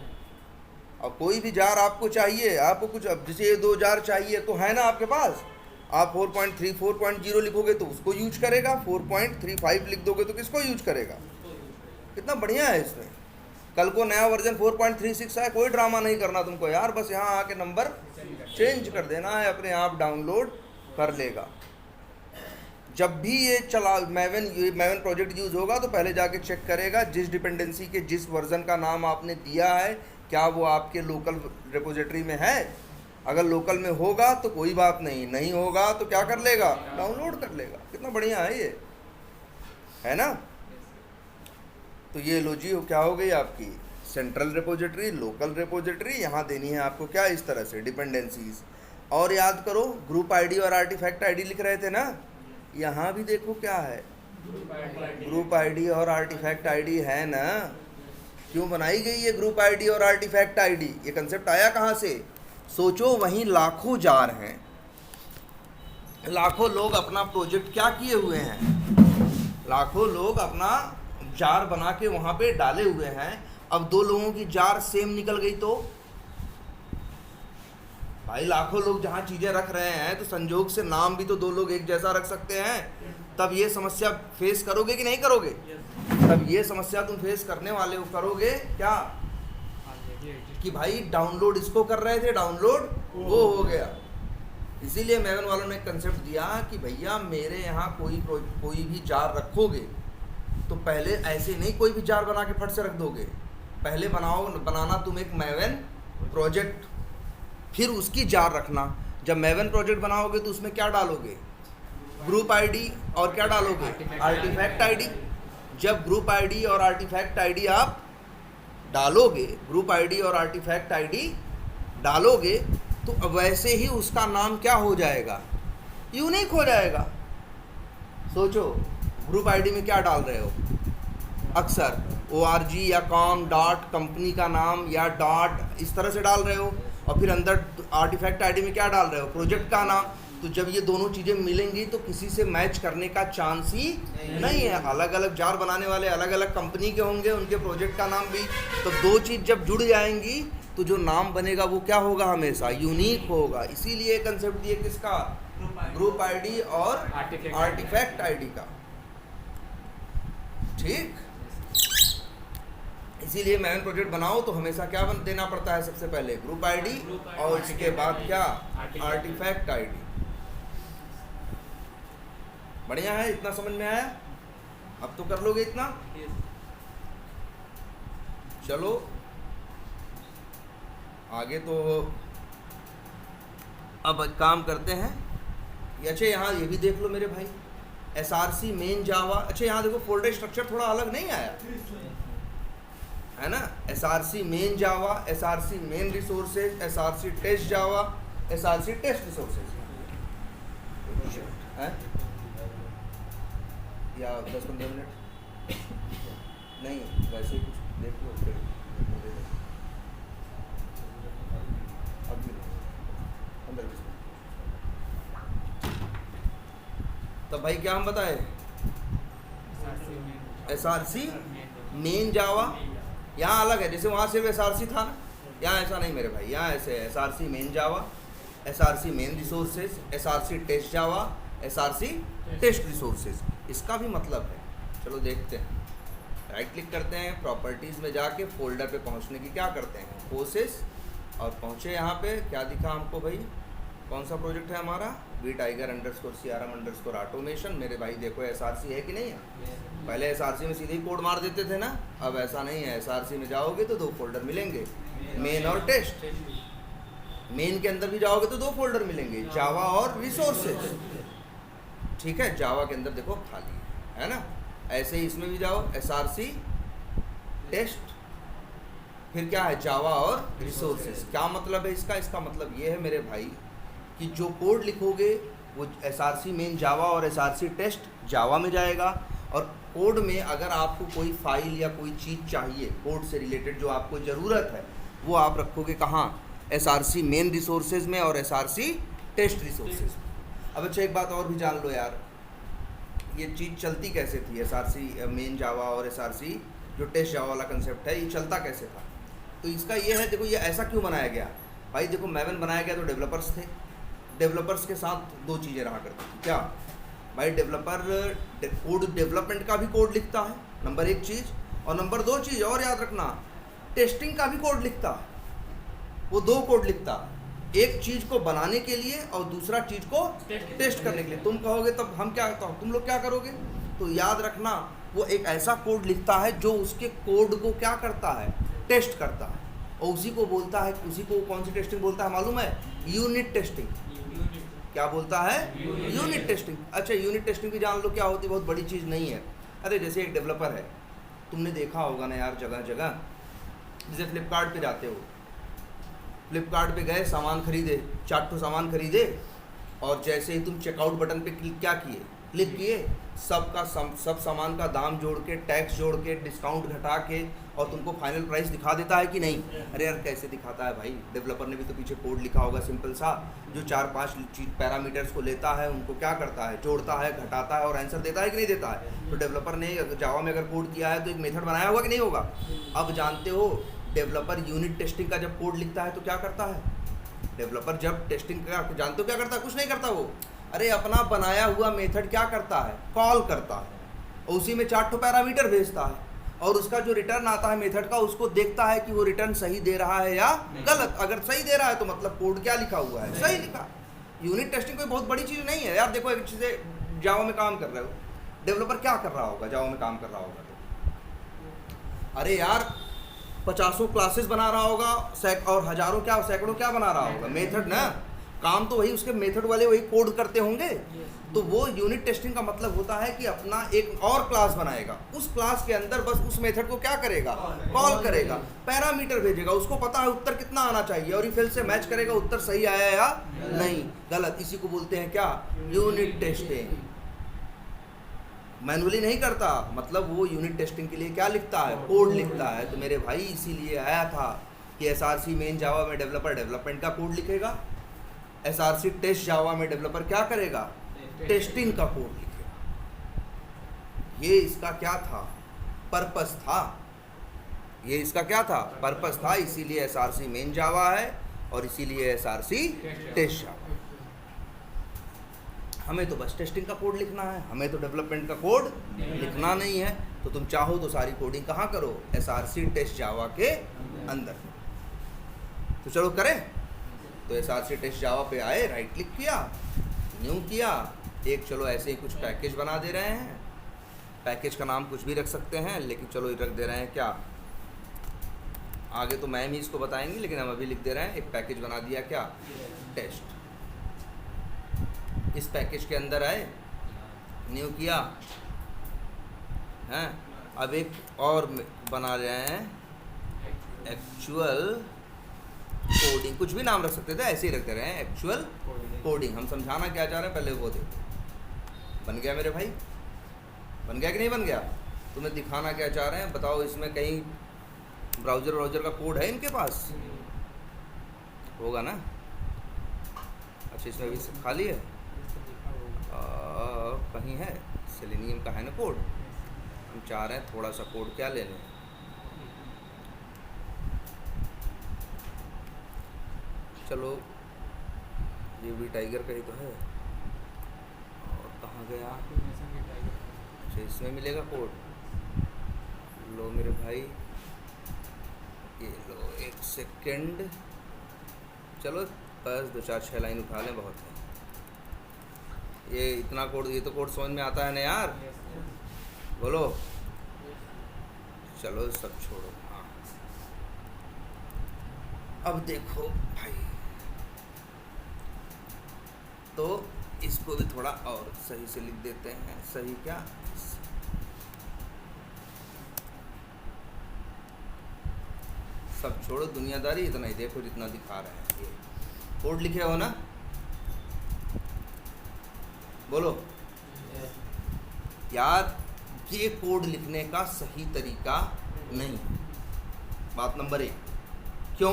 अब कोई भी जार आपको चाहिए, आपको कुछ, अब जैसे ये 2 जार चाहिए तो है ना आपके पास, आप 4.34.0 लिखोगे तो उसको यूज करेगा, 4.35 लिख दोगे तो किसको यूज करेगा? कितना बढ़िया है इसमें। कल को नया वर्जन 4.36 है, कोई ड्रामा नहीं करना तुमको यार, बस यहाँ आके नंबर चेंज कर देना है, अपने आप डाउनलोड कर लेगा। जब भी ये चला मैवन प्रोजेक्ट यूज़ होगा तो पहले जाके चेक करेगा जिस डिपेंडेंसी के जिस वर्जन का नाम आपने दिया है क्या वो आपके लोकल रिपोजिटरी में है। अगर लोकल में होगा तो कोई बात नहीं, नहीं होगा तो क्या कर लेगा? डाउनलोड कर लेगा। कितना बढ़िया है ये, है ना? तो ये लो जी, क्या हो गई आपकी सेंट्रल रिपोजिटरी, लोकल रिपोजिटरी। यहाँ देनी है आपको क्या? इस तरह से डिपेंडेंसीज। और याद करो, ग्रुप आईडी और आर्टिफैक्ट आईडी लिख रहे थे ना, यहाँ भी देखो क्या है, ग्रुप आईडी और आर्टिफैक्ट आईडी है ना। क्यों बनाई गई है ग्रुप आईडी और आर्टिफैक्ट आईडी? ये कंसेप्ट आया कहाँ से? सोचो, वहीं लाखों जार हैं, लाखों लोग अपना प्रोजेक्ट क्या किए हुए हैं, लाखों लोग अपना जार बना के वहाँ पे डाले हुए हैं। अब 2 लोगों की जार सेम निकल गई तो भाई, लाखों लोग जहाँ चीज़ें रख रहे हैं तो संजोग से नाम भी तो 2 लोग एक जैसा रख सकते हैं। तब ये समस्या फेस करोगे कि नहीं करोगे? तब ये समस्या तुम फेस करने वाले हो, करोगे क्या? कि भाई डाउनलोड इसको कर रहे थे, डाउनलोड वो हो गया। इसीलिए मैवन वालों ने कंसेप्ट दिया कि भैया मेरे यहाँ कोई भी जार रखोगे तो पहले ऐसे नहीं कोई भी जार बना के फट से रख दोगे। पहले बनाना तुम एक मैवन प्रोजेक्ट, फिर उसकी जार रखना। जब मैवन प्रोजेक्ट बनाओगे तो उसमें क्या डालोगे? ग्रुप आईडी और क्या डालोगे? Artifact ID. जब ग्रुप आईडी और आर्टिफैक्ट आईडी आप डालोगे, ग्रुप आईडी और आर्टिफैक्ट आईडी डालोगे तो वैसे ही उसका नाम क्या हो जाएगा? यूनिक हो जाएगा। सोचो, ग्रुप आईडी में क्या डाल रहे हो? अक्सर org या com डॉट कंपनी का नाम या डॉट इस तरह से डाल रहे हो, और फिर अंदर आर्टिफैक्ट आईडी में क्या डाल रहे हो? प्रोजेक्ट का नाम। तो जब ये दोनों चीज़ें मिलेंगी तो किसी से मैच करने का चांस ही नहीं है। अलग अलग जार बनाने वाले अलग अलग कंपनी के होंगे, उनके प्रोजेक्ट का नाम भी। तो 2 चीज़ जब जुड़ जाएंगी तो जो नाम बनेगा वो क्या होगा? हमेशा यूनिक होगा। इसीलिए कंसेप्ट दिए किसका? ग्रुप आईडी और आर्टिफैक्ट आईडी का। ठीक, इसीलिए मैवन प्रोजेक्ट बनाओ तो हमेशा क्या देना पड़ता है? सबसे पहले ग्रुप आईडी और इसके बाद क्या? Artifact ID. बढ़िया है, इतना समझ में आया? अब तो कर लोगे इतना। चलो आगे, तो अब काम करते हैं। अच्छा, यहाँ ये भी देख लो मेरे भाई, SRC मेन जावा। अच्छा, यहाँ देखो फोल्डर स्ट्रक्चर थोड़ा अलग नहीं आया है ना? SRC main Java, SRC main resources, SRC test Java, SRC test resources है। या 10-15 मिनट नहीं, वैसे ही कुछ देख लो फिर दे दो। अभी 15-20 मिनट। तो भाई क्या हम बताए, SRC मेन जावा यहाँ अलग है, जैसे वहाँ सिर्फ SRC था ना, यहाँ ऐसा नहीं मेरे भाई, यहाँ ऐसे SRC main Java, SRC main resources, SRC test Java, SRC test resources. इसका भी मतलब है, चलो देखते हैं। राइट क्लिक करते हैं, प्रॉपर्टीज़ में जाके फोल्डर पे पहुंचने की क्या करते हैं, कोर्सेस, और पहुंचे यहाँ पे, क्या दिखा हमको भाई, कौन सा प्रोजेक्ट है हमारा, vtiger_crm_ ऑटोमेशन। मेरे भाई देखो SRC है कि नहीं है, पहले SRC में सीधे ही कोड मार देते थे ना, अब ऐसा नहीं है, SRC में जाओगे तो 2 फोल्डर मिलेंगे, मेन और टेस्ट। मेन के अंदर भी जाओगे तो 2 फोल्डर मिलेंगे, जावा और रिसोर्सेज, ठीक है। जावा के अंदर देखो खाली है ना, ऐसे ही इसमें भी जाओ, SRC टेस्ट, फिर क्या है, जावा और रिसोर्सेज। क्या मतलब है इसका, इसका मतलब ये है मेरे भाई कि जो कोड लिखोगे वो SRC मेन जावा और SRC टेस्ट जावा में जाएगा, और कोड में अगर आपको कोई फाइल या कोई चीज़ चाहिए कोड से रिलेटेड जो आपको ज़रूरत है, वो आप रखोगे कहाँ, SRC मेन रिसोर्सेज में और SRC टेस्ट रिसोर्सेज। अब अच्छा एक बात और भी जान लो यार, ये चीज़ चलती कैसे थी, SRC मेन जावा और SRC जो टेस्ट जावा वाला कंसेप्ट है, ये चलता कैसे था। तो इसका ये है, देखो ये ऐसा क्यों बनाया गया भाई, देखो Maven बनाया गया तो डेवलपर्स थे, डेवलपर्स के साथ 2 चीज़ें रहा करती थी, क्या भाई, डेवलपर कोड डेवलपमेंट का भी कोड लिखता है, नंबर 1 चीज़, और नंबर 2 चीज़ और याद रखना, टेस्टिंग का भी कोड लिखता है। वो 2 कोड लिखता है, एक चीज़ को बनाने के लिए और दूसरा चीज़ को टेस्ट करने के लिए। तुम कहोगे तब हम क्या, तुम लोग क्या करोगे, तो याद रखना वो एक ऐसा कोड लिखता है जो उसके कोड को क्या करता है, टेस्ट करता है, और उसी को बोलता है, उसी को कौन सी टेस्टिंग बोलता है मालूम है, यूनिट टेस्टिंग। क्या बोलता है, यूनिट टेस्टिंग। अच्छा यूनिट टेस्टिंग भी जान लो क्या होती है, बहुत बड़ी चीज़ नहीं है। अरे जैसे एक डेवलपर है, तुमने देखा होगा ना यार जगह जगह, जैसे फ्लिपकार्ट पे जाते हो, फ्लिपकार्ट पे गए, सामान खरीदे, 4 सामान खरीदे, और जैसे ही तुम चेकआउट बटन पे क्या किए, क्लिक किए, सब सामान का दाम जोड़ के, टैक्स जोड़ के, डिस्काउंट घटा के, और तुमको फाइनल प्राइस दिखा देता है कि नहीं। अरे यार कैसे दिखाता है भाई, डेवलपर ने भी तो पीछे कोड लिखा होगा सिंपल सा, जो 4-5 पैरामीटर्स को लेता है, उनको क्या करता है, जोड़ता है, घटाता है और आंसर देता है कि नहीं देता है। तो डेवलपर ने जावा में अगर कोड किया है तो एक मेथड बनाया होगा कि नहीं होगा। अब जानते हो डेवलपर यूनिट टेस्टिंग का जब कोड लिखता है तो क्या करता है, डेवलपर जब टेस्टिंग का, जानते हो क्या करता है, कुछ नहीं करता वो, अरे अपना बनाया हुआ मेथड क्या करता है, कॉल करता है, और उसी में 4 पैरामीटर भेजता है, और उसका जो रिटर्न आता है मेथड का, उसको देखता है कि वो रिटर्न सही दे रहा है या गलत। अगर सही दे रहा है तो मतलब कोड क्या लिखा हुआ है, सही लिखा। यूनिट टेस्टिंग कोई बहुत बड़ी चीज़ नहीं है यार। देखो एक चीज़, जावा में काम कर रहे हो, डेवलपर क्या कर रहा होगा, जावा में काम कर रहा होगा तो अरे यार 50 क्लासेस बना रहा होगा, और हजारों क्या, सैकड़ों क्या बना रहा होगा, मेथड ना, काम तो वही, उसके मेथड वाले वही कोड करते होंगे। तो वो यूनिट टेस्टिंग का मतलब होता है कि अपना एक और क्लास बनाएगा, उस क्लास के अंदर बस उस मेथड को क्या करेगा, कॉल करेगा, पैरामीटर भेजेगा, उसको पता है उत्तर कितना आना चाहिए, और इफ एल्स से मैच करेगा उत्तर सही आया या नहीं, गलत। इसी को बोलते हैं क्या, यूनिट टेस्टिंग। मैनुअली नहीं करता, मतलब वो यूनिट टेस्टिंग के लिए क्या लिखता है, कोड लिखता है। तो मेरे भाई इसीलिए आया था कि SRC मेन जावा में डेवलपर डेवलपमेंट का कोड लिखेगा, SRC टेस्ट जावा में डेवलपर क्या करेगा, टेस्टिंग का कोड लिखेगा। ये इसका क्या था, पर्पस था, ये इसका क्या था, पर्पस था। इसीलिए SRC मेन जावा है और इसीलिए SRC टेस्ट जावा। हमें तो बस टेस्टिंग का कोड लिखना है, हमें तो डेवलपमेंट का कोड लिखना नहीं है। तो तुम चाहो तो सारी कोडिंग कहाँ करो, SRC टेस्ट जावा के अंदर। तो चलो करें। तो SRC टेस्ट जावा पे आए, राइट क्लिक किया, न्यू किया, एक चलो ऐसे ही कुछ पैकेज बना दे रहे हैं। पैकेज का नाम कुछ भी रख सकते हैं, लेकिन चलो रख दे रहे हैं क्या, आगे तो मैम ही इसको बताएंगी, लेकिन हम अभी लिख दे रहे हैं, एक पैकेज बना दिया क्या, टेस्ट। इस पैकेज के अंदर आए, न्यू किया हैं। अब एक और बना रहे हैं, एक्चुअल कोडिंग, कुछ भी नाम रख सकते थे, ऐसे ही रख दे रहे हैं, एक्चुअल कोडिंग। हम समझाना क्या चाह रहे हैं पहले वो देखो। बन गया मेरे भाई, बन गया कि नहीं बन गया? तुम्हें दिखाना क्या चाह रहे हैं बताओ? इसमें कहीं ब्राउज़र का कोड है इनके पास? होगा ना? अच्छा, इसमें भी खाली है? कहीं है सेलेनियम का है ना कोड? हम चाह रहे हैं थोड़ा सा कोड क्या ले लें। चलो, ये भी टाइगर का ही तो है। और कहाँ गया? अच्छा, इसमें मिलेगा कोड। लो मेरे भाई, ये लो, 1 सेकेंड। चलो बस 2-4-6 लाइन उठा लें, बहुत है। ये इतना कोड, ये तो कोड समझ में आता है ना यार? बोलो। चलो सब छोड़ो। हाँ, अब देखो भाई, तो इसको भी थोड़ा और सही से लिख देते हैं। सही क्या? सब छोड़ो दुनियादारी, इतना ही देखो जितना दिखा रहे हैं। ये कोड लिखे हो ना? बोलो यार, ये कोड लिखने का सही तरीका नहीं। बात नंबर 1। क्यों?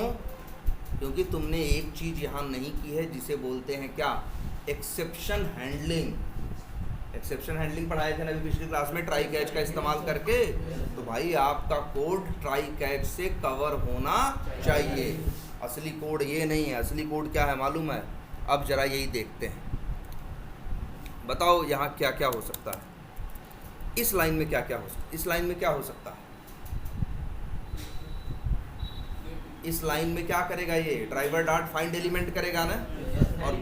क्योंकि तुमने एक चीज़ यहाँ नहीं की है जिसे बोलते हैं क्या? Exception handling. एक्सेप्शन हैंडलिंग पढ़ाए थे ना अभी पिछली क्लास में, ट्राई कैच का इस्तेमाल करके। तो भाई आपका कोड ट्राई कैच से कवर होना चाहिए। असली कोड ये नहीं है। असली कोड क्या है मालूम है? अब जरा यही देखते हैं। बताओ यहाँ क्या क्या हो सकता है? इस लाइन में क्या क्या हो सकता है? इस लाइन में क्या हो सकता है? इस लाइन में क्या करेगा ये? ड्राइवर डॉट फाइंड एलिमेंट करेगा ना, और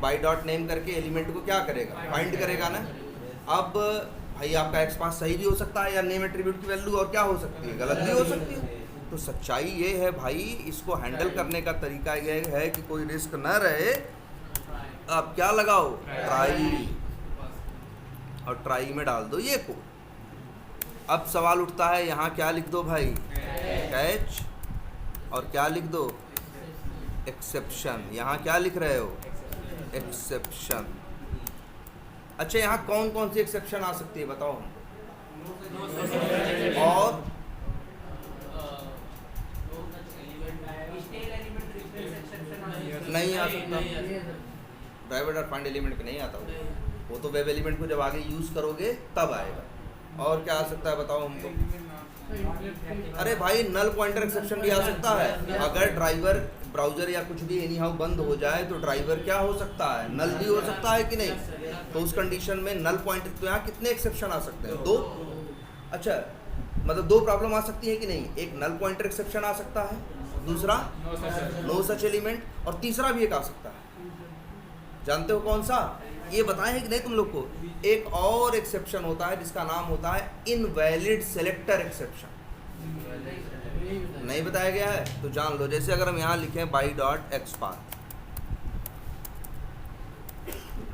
बाई डॉट नेम करके एलिमेंट को क्या करेगा? फाइंड करेगा ना। अब भाई आपका एक्स पास सही भी हो सकता है, या नेम एट्रीब्यूट की वैल्यू और क्या हो सकती है? गलत भी हो सकती है। तो सच्चाई ये है भाई, इसको हैंडल करने का तरीका ये है कि कोई रिस्क न रहे। आप क्या लगाओ? ट्राई। और ट्राई में डाल दो ये कोड। अब सवाल उठता है, यहाँ क्या लिख दो भाई? कैच। और क्या लिख दो? एक्सेप्शन। यहाँ क्या लिख रहे हो? एक्सेप्शन। अच्छा, यहाँ कौन कौन सी एक्सेप्शन आ सकती है बताओ हमको? और नहीं आ सकता। ड्राइवर डॉट फाइंड एलिमेंट पे नहीं आता वो तो वेब एलिमेंट को जब आगे यूज़ करोगे तब आएगा। और क्या आ सकता है बताओ हमको? अरे भाई, नल पॉइंटर एक्सेप्शन भी आ सकता है। अगर ड्राइवर ब्राउज़र या कुछ भी एनी हाउ बंद हो जाए तो ड्राइवर क्या हो सकता है? नल भी हो सकता है कि नहीं? तो उस कंडीशन में नल पॉइंटर, तो यहाँ कितने एक्सेप्शन आ सकते हैं? 2। अच्छा, मतलब 2 प्रॉब्लम आ सकती है कि नहीं? एक नल पॉइंटर एक्सेप्शन आ सकता है, दूसरा नो सच एलिमेंट, और तीसरा भी एक आ सकता है। जानते हो कौन सा? ये बताए हैं कि नहीं तुम लोग को? एक और एक्सेप्शन होता है जिसका नाम होता है इनवैलिड सेलेक्टर एक्सेप्शन। नहीं बताया गया है तो जान लो। जैसे अगर हम यहाँ लिखें बाई डॉट एक्स पाथ,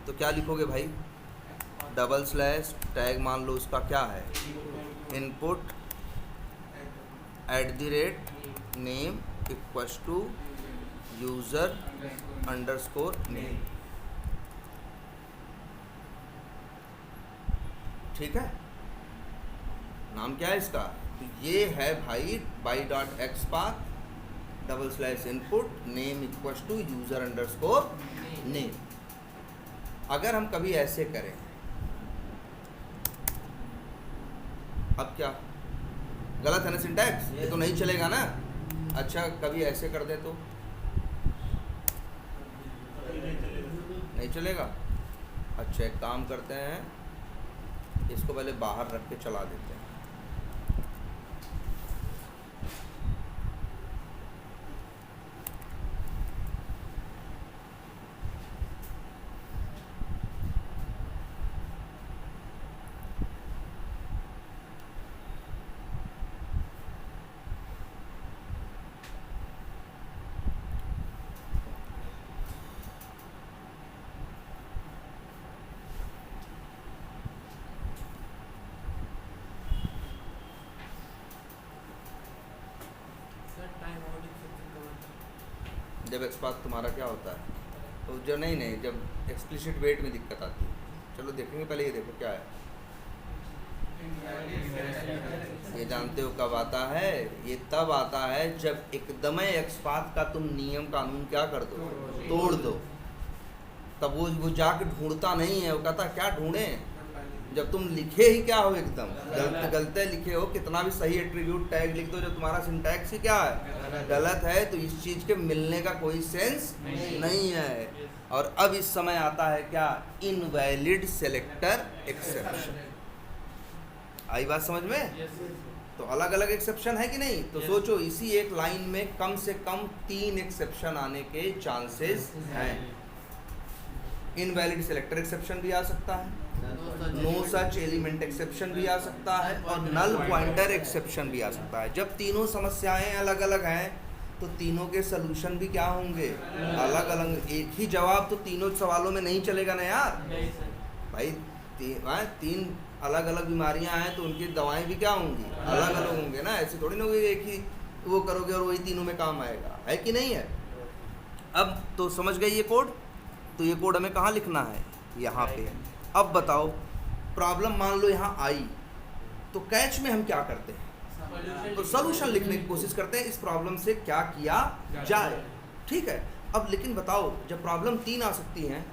तो क्या लिखोगे भाई? डबल स्लैश टैग, मान लो उसका क्या है? Input @name equals to user underscore name. ठीक है, नाम क्या है इसका? तो ये है भाई by dot X path double slash input name equals to user underscore name. अगर हम कभी ऐसे करें, अब क्या गलत है ना सिंटैक्स? ये तो नहीं चलेगा ना। अच्छा, कभी ऐसे कर दे तो नहीं चलेगा। अच्छा, एक काम करते हैं, इसको पहले बाहर रख के चला देते हैं। जब एक्सपाथ तुम्हारा क्या होता है तो जो नहीं, जब एक्सप्लिसिट वेट में दिक्कत आती है। चलो देखेंगे, पहले ये देखो क्या है। ये जानते हो कब आता है? ये तब आता है जब एकदम एक्सपात का तुम नियम कानून क्या कर दो, तोड़ दो। तब वो जाके ढूंढता नहीं है, वो कहता क्या ढूंढे, जब तुम लिखे ही क्या हो, एकदम गलते लिखे हो, कितना भी सही एट्रीब्यूट टैग लिख दो, जब तुम्हारा सिंटैक्स ही क्या है, गलत है, तो इस चीज के मिलने का कोई सेंस नहीं है। और अब इस समय आता है क्या, इनवैलिड सेलेक्टर एक्सेप्शन। आई बात समझ में? तो अलग अलग एक्सेप्शन है कि नहीं? तो सोचो इसी एक लाइन में कम से कम 3 एक्सेप्शन आने के चांसेस हैं। इनवैलिड सेलेक्टर एक्सेप्शन भी आ सकता है, नो सच एलिमेंट एक्सेप्शन भी आ सकता है, और नल पॉइंटर एक्सेप्शन भी आ सकता है। जब तीनों समस्याएं अलग अलग हैं तो तीनों के सलूशन भी क्या होंगे, अलग अलग। एक ही जवाब तो तीनों सवालों में नहीं चलेगा ना यार भाई। तीन अलग अलग बीमारियां हैं तो उनकी दवाएं भी क्या होंगी, अलग अलग होंगे ना। ऐसे थोड़ी ना होगी एक ही वो करोगे और वही तीनों में काम आएगा, है कि नहीं है? अब तो समझ गए ये कोड। तो ये कोड हमें कहाँ लिखना है, यहाँ पे। अब बताओ प्रॉब्लम मान लो यहाँ आई, तो कैच में हम क्या करते हैं, तो सॉल्यूशन लिखने की कोशिश करते हैं, इस प्रॉब्लम से क्या किया जाए। ठीक है, अब लेकिन बताओ जब प्रॉब्लम 3 आ सकती हैं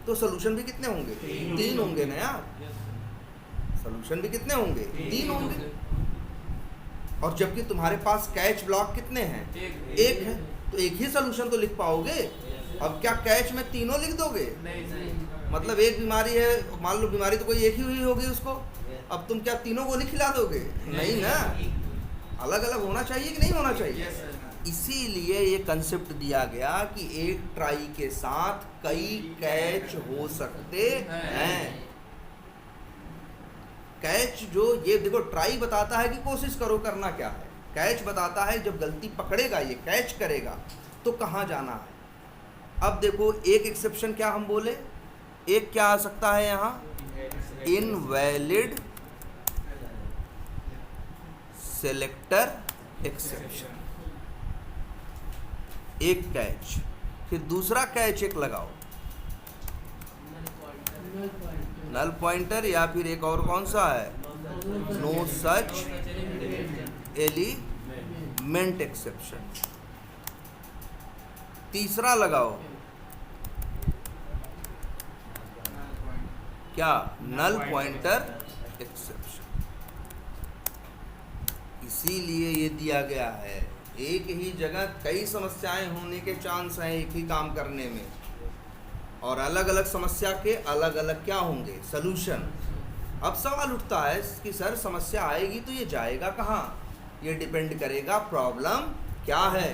तो सॉल्यूशन भी कितने होंगे, 3 होंगे ना यार। सॉल्यूशन भी कितने होंगे, 3 होंगे। और जबकि तुम्हारे पास कैच ब्लॉक कितने हैं, 1 है, तो एक ही सॉल्यूशन तो लिख पाओगे। अब क्या कैच में तीनों लिख दोगे? मतलब एक बीमारी है, मान लो बीमारी तो कोई एक ही हुई होगी उसको, अब तुम क्या तीनों गोली खिला दोगे? नहीं ना, अलग अलग होना चाहिए कि नहीं होना चाहिए? इसीलिए ये कंसेप्ट दिया गया कि एक ट्राई के साथ कई कैच हो सकते हैं। कैच जो ये देखो, ट्राई बताता है कि कोशिश करो, करना क्या है। कैच बताता है जब गलती पकड़ेगा, ये कैच करेगा तो कहाँ जाना है। अब देखो एक एक्सेप्शन क्या हम बोले, एक क्या आ सकता है यहाँ, इनवैलिड सेलेक्टर एक्सेप्शन, एक कैच। फिर दूसरा कैच एक लगाओ, नल पॉइंटर, या फिर एक और कौन सा है, नो सच एलिमेंट एक्सेप्शन। तीसरा लगाओ क्या, नल पॉइंटर एक्सेप्शन। इसीलिए ये दिया गया है, एक ही जगह कई समस्याएं होने के चांस हैं एक ही काम करने में, और अलग अलग समस्या के अलग अलग क्या होंगे, सलूशन। अब सवाल उठता है कि सर समस्या आएगी तो ये जाएगा कहाँ? ये डिपेंड करेगा प्रॉब्लम क्या है।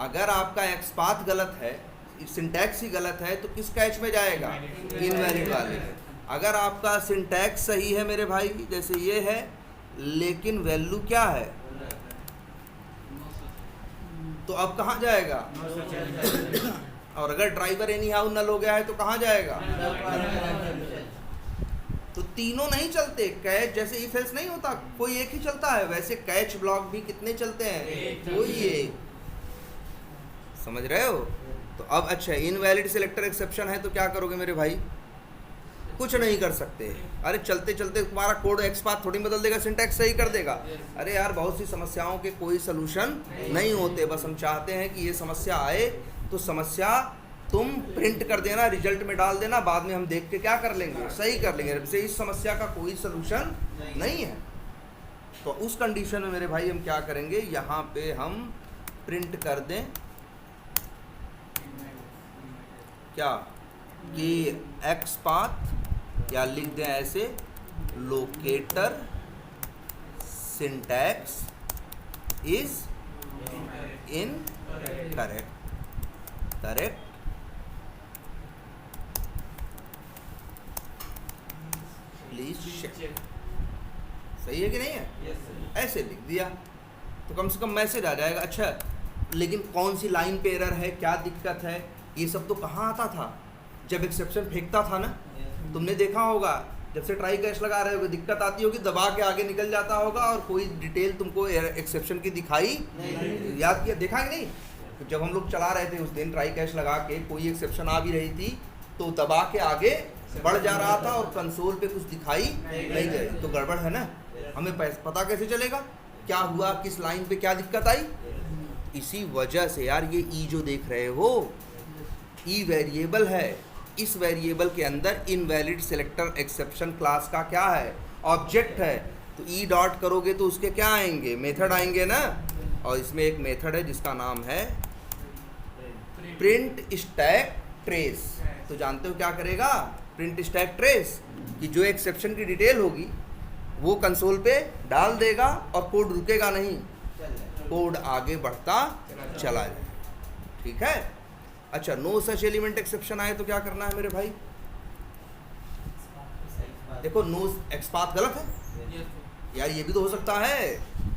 अगर आपका एक्सपाथ गलत है, सिंटैक्स ही गलत है, तो किस कैच में जाएगा, इनवैलिड वाले में। अगर आपका सिंटैक्स सही है मेरे भाई, जैसे ये है, लेकिन वैल्यू क्या है, तो अब कहाँ जाएगा? और अगर ड्राइवर एनी हाउ नल हो गया है तो कहाँ जाएगा? तो तीनों नहीं चलते। कैच जैसे इफ एल्स नहीं होता, कोई एक ही चलता है, वैसे कैच ब्लॉक भी कितने चलते हैं, कोई एक। समझ रहे हो? तो अब अच्छा, इनवैलिड सेलेक्टर एक्सेप्शन है तो क्या करोगे मेरे भाई? कुछ नहीं कर सकते। अरे चलते चलते तुम्हारा कोड एक्सपाथ थोड़ी बदल देगा, सिंटैक्स सही कर देगा। अरे यार बहुत सी समस्याओं के कोई सलूशन नहीं होते, बस हम चाहते हैं कि ये समस्या आए तो समस्या तुम प्रिंट कर देना, रिजल्ट में डाल देना, बाद में हम देख के क्या कर लेंगे, सही कर लेंगे। जैसे इस समस्या का कोई सलूशन नहीं है, तो उस कंडीशन में मेरे भाई हम क्या करेंगे, यहाँ पे हम प्रिंट कर दें क्या, कि एक्सपाथ, या लिख दें ऐसे, locator syntax is incorrect please check. सही है कि नहीं है? ऐसे लिख दिया तो कम से कम मैसेज आ जाएगा। अच्छा, लेकिन कौन सी लाइन पे एरर है, क्या दिक्कत है, ये सब तो कहाँ आता था, जब एक्सेप्शन फेंकता था ना। तुमने देखा होगा जब से ट्राई कैच लगा रहे होगे, दिक्कत आती होगी, दबा के आगे निकल जाता होगा और कोई डिटेल तुमको एक्सेप्शन की दिखाई याद किया, देखा कि नहीं? जब हम लोग चला रहे थे उस दिन ट्राई कैच लगा के, कोई एक्सेप्शन आ भी रही थी तो दबा के आगे बढ़ जा रहा था और कंसोल पे कुछ दिखाई नहीं दे रही, तो गड़बड़ है ना। हमें पता कैसे चलेगा क्या हुआ, किस लाइन पे क्या दिक्कत आई? इसी वजह से यार ये ई जो देख रहे हो, ई वेरिएबल है। इस वेरिएबल के अंदर इनवैलिड सिलेक्टर एक्सेप्शन क्लास का क्या है, ऑब्जेक्ट है। तो ई डॉट करोगे तो उसके क्या आएंगे, मेथड आएंगे ना। और इसमें एक मेथड है जिसका नाम है प्रिंट स्टैक ट्रेस। तो जानते हो क्या करेगा प्रिंट स्टैक ट्रेस, कि जो एक्सेप्शन की डिटेल होगी वो कंसोल पे डाल देगा और कोड रुकेगा नहीं, कोड आगे बढ़ता चला जाए। ठीक है। अच्छा, नो सच एलिमेंट एक्सेप्शन आए तो क्या करना है मेरे भाई? देखो नो एक्सपाथ गलत है यार, ये भी तो हो सकता है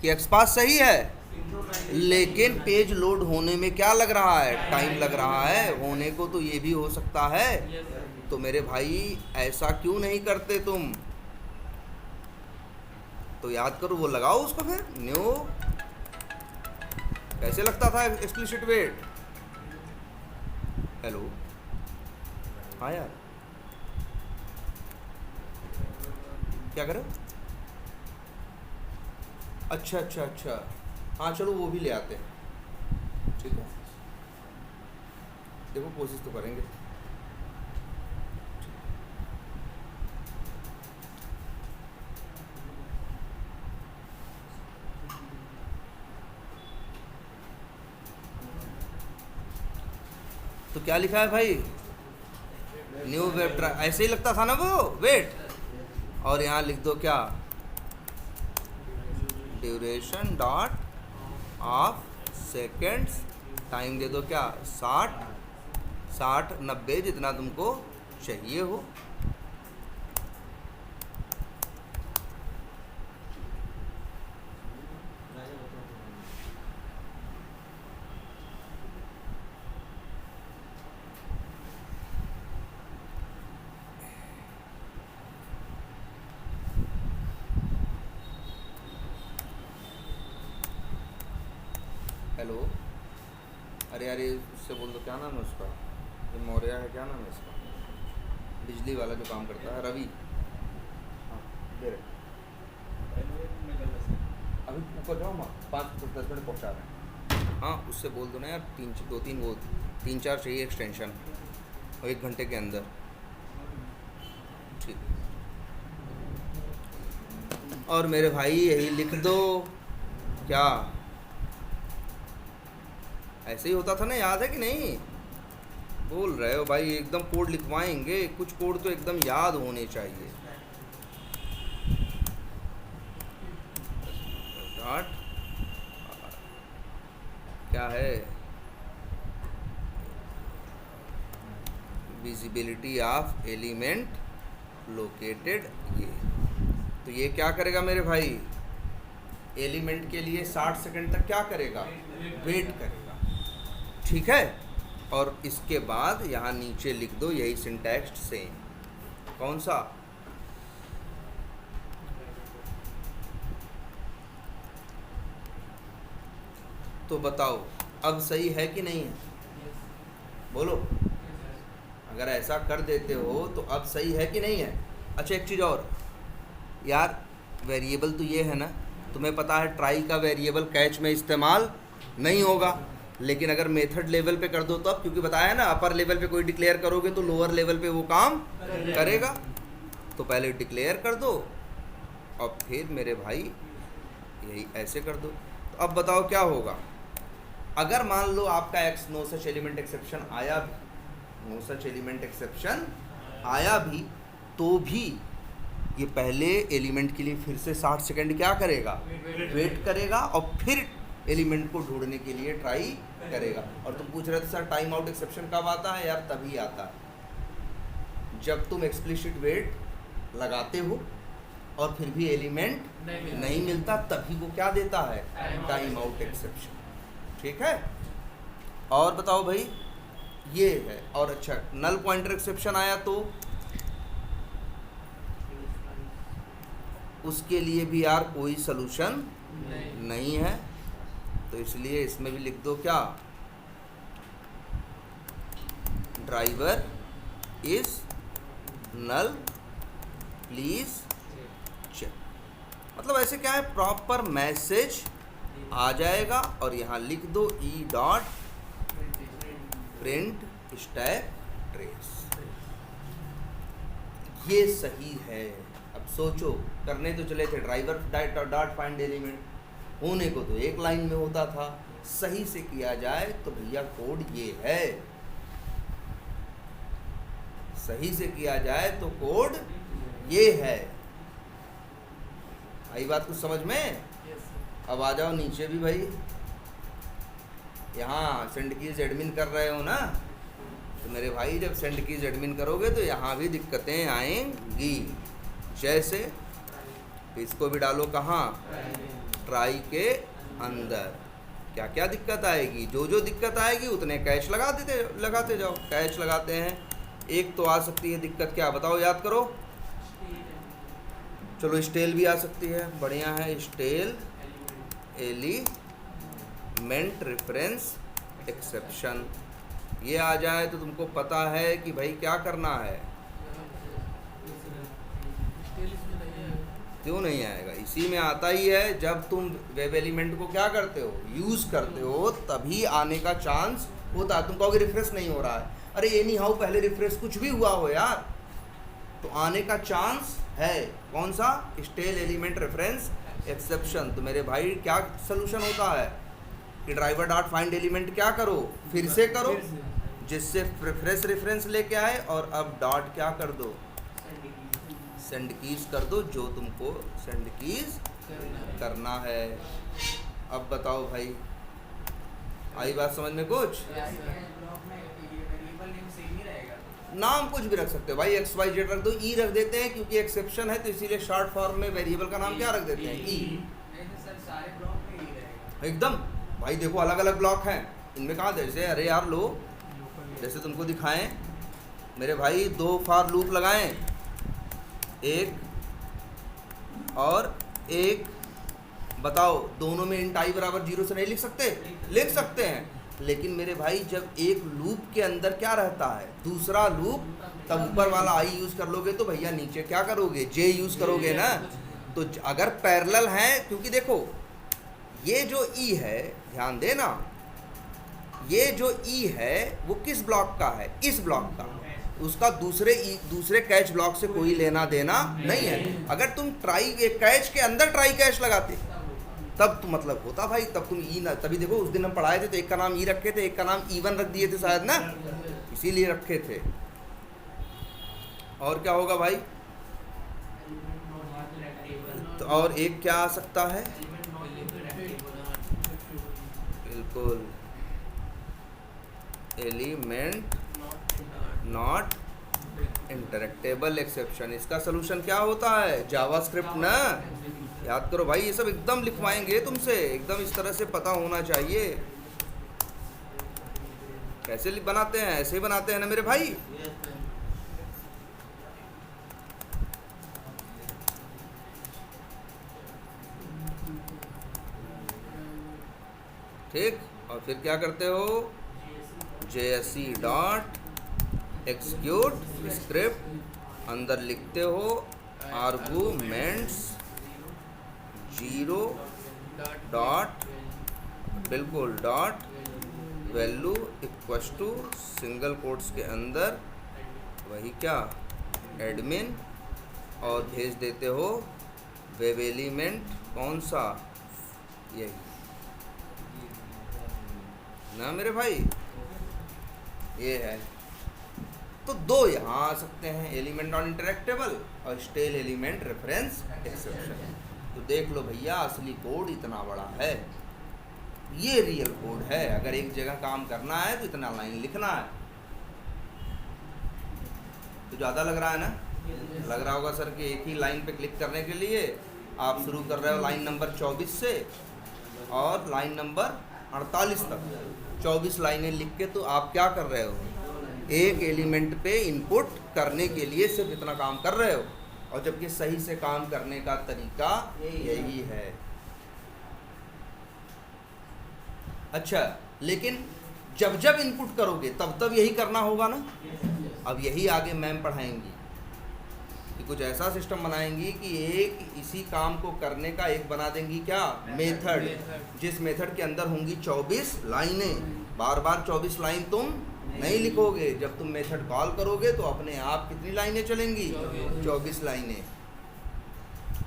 कि एक्सपाथ सही है, लेकिन पेज लोड होने में क्या लग रहा है, टाइम लग रहा है। होने को तो ये भी हो सकता है। तो मेरे भाई ऐसा क्यों नहीं करते तुम? तो याद करो, वो लगाओ उसको फिर न्यू। कैसे लगता था एक्सप्लिसिट वेट? हेलो, हाँ यार, क्या करो? अच्छा अच्छा अच्छा, हाँ चलो वो भी ले आते हैं। ठीक है, देखो कोशिश तो करेंगे। तो क्या लिखा है भाई? न्यू वेब ड्राइव, ऐसे ही लगता था ना वो वेट। और यहाँ लिख दो क्या, duration dot of seconds, time दे दो क्या 60 90 जितना तुमको चाहिए हो। हेलो, अरे यार ये उससे बोल दो, क्या नाम है उसका, ये मौर्य है, क्या नाम है इसका, बिजली वाला जो काम करता है, रवि। हाँ दे रहे, अभी ऊपर जाओ, 5-10 मिनट पहुँचा रहे हैं। हाँ उससे बोल दो ना यार, 3-4 चाहिए एक्सटेंशन, और 1 घंटे के अंदर। ठीक, और मेरे भाई यही लिख दो क्या, ऐसे ही होता था ना, याद है कि नहीं? बोल रहे हो भाई, एकदम कोड लिखवाएंगे, कुछ कोड तो एकदम याद होने चाहिए। डॉट क्या है, विजिबिलिटी ऑफ एलिमेंट लोकेटेड। तो ये क्या करेगा मेरे भाई, एलिमेंट के लिए 60 सेकंड तक क्या करेगा, वेट करेगा। ठीक है। और इसके बाद यहाँ नीचे लिख दो यही सिंटैक्स सेम। कौन सा? तो बताओ अब सही है कि नहीं है, बोलो। अगर ऐसा कर देते हो तो अब सही है कि नहीं है? अच्छा एक चीज़ और यार, वेरिएबल तो ये है ना, तुम्हें पता है ट्राई का वेरिएबल कैच में इस्तेमाल नहीं होगा, लेकिन अगर मेथड लेवल पे कर दो तो, अब क्योंकि बताया ना अपर लेवल पे कोई डिक्लेयर करोगे तो लोअर लेवल पे वो काम करेगा। तो पहले डिक्लेयर कर दो और फिर मेरे भाई यही ऐसे कर दो। तो अब बताओ क्या होगा, अगर मान लो आपका X no such element exception आया भी, नो सच एलिमेंट एक्सेप्शन आया भी, तो भी ये पहले एलिमेंट के लिए फिर से 60 सेकंड क्या करेगा, वेट करेगा, और फिर एलिमेंट को ढूंढने के लिए ट्राई करेगा। और तुम पूछ रहे थे सर टाइम आउट एक्सेप्शन कब आता है? यार तभी आता है जब तुम एक्सप्लिसिट वेट लगाते हो और फिर भी एलिमेंट नहीं मिलता, तभी वो क्या देता है, टाइम आउट एक्सेप्शन। ठीक है। और बताओ भाई, ये है। और अच्छा, नल पॉइंटर एक्सेप्शन आया तो उसके लिए भी यार कोई सलूशन नहीं है, तो इसलिए इसमें भी लिख दो क्या, driver is null please check. मतलब ऐसे क्या है, प्रॉपर मैसेज आ जाएगा और यहाँ लिख दो E dot print stack trace. ये सही है। अब सोचो, करने तो चले थे ड्राइवर डॉट फाइंड एलिमेंट, होने को तो एक लाइन में होता था। सही से किया जाए तो भैया कोड ये है, सही से किया जाए तो कोड ये है। आई बात कुछ समझ में? अब आ जाओ नीचे भी भाई, यहाँ सेंड कीज एडमिन कर रहे हो ना, तो मेरे भाई जब सेंड कीज एडमिन करोगे तो यहाँ भी दिक्कतें आएंगी। जैसे इसको भी डालो कहाँ, ट्राई के अंदर। क्या क्या दिक्कत आएगी, जो जो दिक्कत आएगी उतने कैच लगाते जाओ। कैच लगाते हैं, एक तो आ सकती है दिक्कत, क्या बताओ, याद करो। चलो स्टेल भी आ सकती है, बढ़िया है। स्टेल एलिमेंट रेफरेंस एक्सेप्शन, ये आ जाए तो तुमको पता है कि भाई क्या करना है। क्यों नहीं आएगा, इसी में आता ही है। जब तुम वेब एलिमेंट को क्या करते हो, यूज़ करते हो, तभी आने का चांस होता है। तुम कहोगे रिफ्रेश नहीं हो रहा है, अरे एनी हाउ पहले रिफ्रेश कुछ भी हुआ हो यार, तो आने का चांस है। कौन सा, स्टेल एलिमेंट रेफरेंस एक्सेप्शन। तो मेरे भाई क्या सोल्यूशन होता है कि ड्राइवर डॉट फाइंड एलिमेंट क्या करो, फिर से करो, जिससे फ्रेश रेफरेंस लेके आए, और अब डॉट क्या कर दो, सेंड कीज कर दो, जो तुमको सेंड कीज करना है। अब बताओ भाई, आई बात समझ में कुछ? नाम कुछ भी रख सकते हो भाई, एक्स वाई जेड रख दो, ई रख देते हैं क्योंकि एक्सेप्शन है, तो इसीलिए शॉर्ट फॉर्म में वेरिएबल का नाम क्या रख देते हैं, ई। एकदम भाई देखो अलग अलग ब्लॉक हैं, इनमें कहाँ जैसे, अरे यार लो, जैसे तुमको दिखाएं मेरे भाई, 2 फॉर लूप लगाएं, एक और एक, बताओ दोनों में इंट आई बराबर 0 से नहीं लिख सकते? लिख सकते हैं, लेकिन मेरे भाई जब एक लूप के अंदर क्या रहता है, दूसरा लूप, तब ऊपर वाला आई यूज़ कर लोगे तो भैया नीचे क्या करोगे, जे यूज़ करोगे ना। तो अगर पैरेलल है, क्योंकि देखो ये जो ई है, ध्यान देना, ये जो ई है वो किस ब्लॉक का है, इस ब्लॉक का, उसका दूसरे कैच ब्लॉक से कोई लेना देना नहीं है। अगर तुम ट्राई कैच के अंदर ट्राई कैच लगाते तब तो मतलब होता भाई, तब तुम ई ना, तभी देखो उस दिन हम पढ़ाए थे तो एक का नाम ई रखे थे, एक का नाम E1 रख दिए थे शायद ना, इसीलिए रखे थे। और क्या होगा भाई, तो और एक क्या आ सकता है, बिल्कुल एलिमेंट नॉट इंटरेक्टेबल एक्सेप्शन। इसका सोल्यूशन क्या होता है, जावास्क्रिप्ट ना, याद करो भाई, ये सब एकदम लिखवाएंगे तुमसे, एकदम इस तरह से पता होना चाहिए। कैसे बनाते हैं, ऐसे ही बनाते हैं ना मेरे भाई। ठीक, और फिर क्या करते हो, JSE डॉट एग्जीक्यूट स्क्रिप्ट, अंदर लिखते हो आर्गुमेंट्स 0 डॉट, बिल्कुल dot value equals to single quotes के अंदर वही क्या, एडमिन, और भेज देते हो वेब एलिमेंट, कौन सा, यही ना मेरे भाई, ये है। तो 2 यहाँ आ सकते हैं, एलिमेंट नॉन इंटरेक्टेबल और स्टेल एलिमेंट रेफरेंस एक्सेप्शन। तो देख लो भैया, असली कोड इतना बड़ा है, ये रियल कोड है। अगर एक जगह काम करना है तो इतना लाइन लिखना है। तो ज़्यादा लग रहा है ना, लग रहा होगा सर कि एक ही लाइन पे क्लिक करने के लिए आप शुरू कर रहे हो लाइन नंबर 24 से और लाइन नंबर 48 तक, 24 लाइनें लिख के तो आप क्या कर रहे हो, एक एलिमेंट पे इनपुट करने के लिए सिर्फ इतना काम कर रहे हो, और जबकि सही से काम करने का तरीका यही है। अच्छा, लेकिन जब जब इनपुट करोगे तब तब यही करना होगा ना। अब यही आगे मैम पढ़ाएंगी, कि कुछ ऐसा सिस्टम बनाएंगी कि एक इसी काम को करने का एक बना देंगी क्या, मेथड, जिस मेथड के अंदर होंगी 24 लाइनें। बार बार 24 लाइन तुम नहीं लिखोगे, जब तुम मेथड कॉल करोगे तो अपने आप कितनी लाइनें चलेंगी, 24 लाइनें।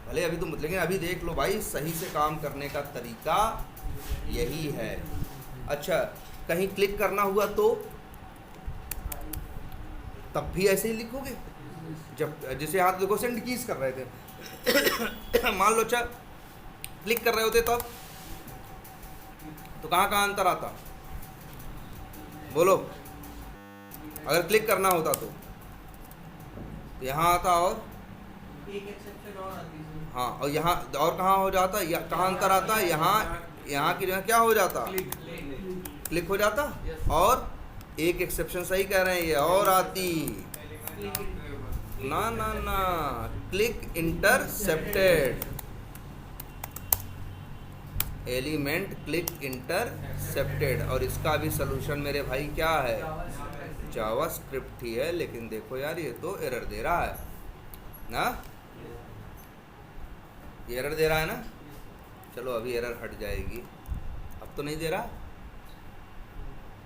भले अभी तुम, लेकिन अभी देख लो भाई, सही से काम करने का तरीका यही है। अच्छा, कहीं क्लिक करना हुआ तो तब भी ऐसे ही लिखोगे। जब जैसे हाथ देखो सेंड कीज कर रहे थे मान लो अच्छा क्लिक कर रहे होते तब तो कहाँ कहाँ अंतर आता, बोलो। अगर क्लिक करना होता तो यहाँ आता और एक एक्सेप्शन और आती है। हाँ, और यहाँ और कहाँ हो जाता, कहाँ अंतर आता, यहाँ की जगह क्या हो जाता, क्लिक हो जाता। और एक एक्सेप्शन सही कह रहे हैं ये, और आती ना ना ना, click intercepted, element click intercepted. और इसका भी सलूशन मेरे भाई क्या है, जावास्क्रिप्ट ही है। लेकिन देखो यार, ये तो एरर दे रहा है ना, ये एरर दे रहा है ना। चलो अभी एरर हट जाएगी, अब तो नहीं दे रहा,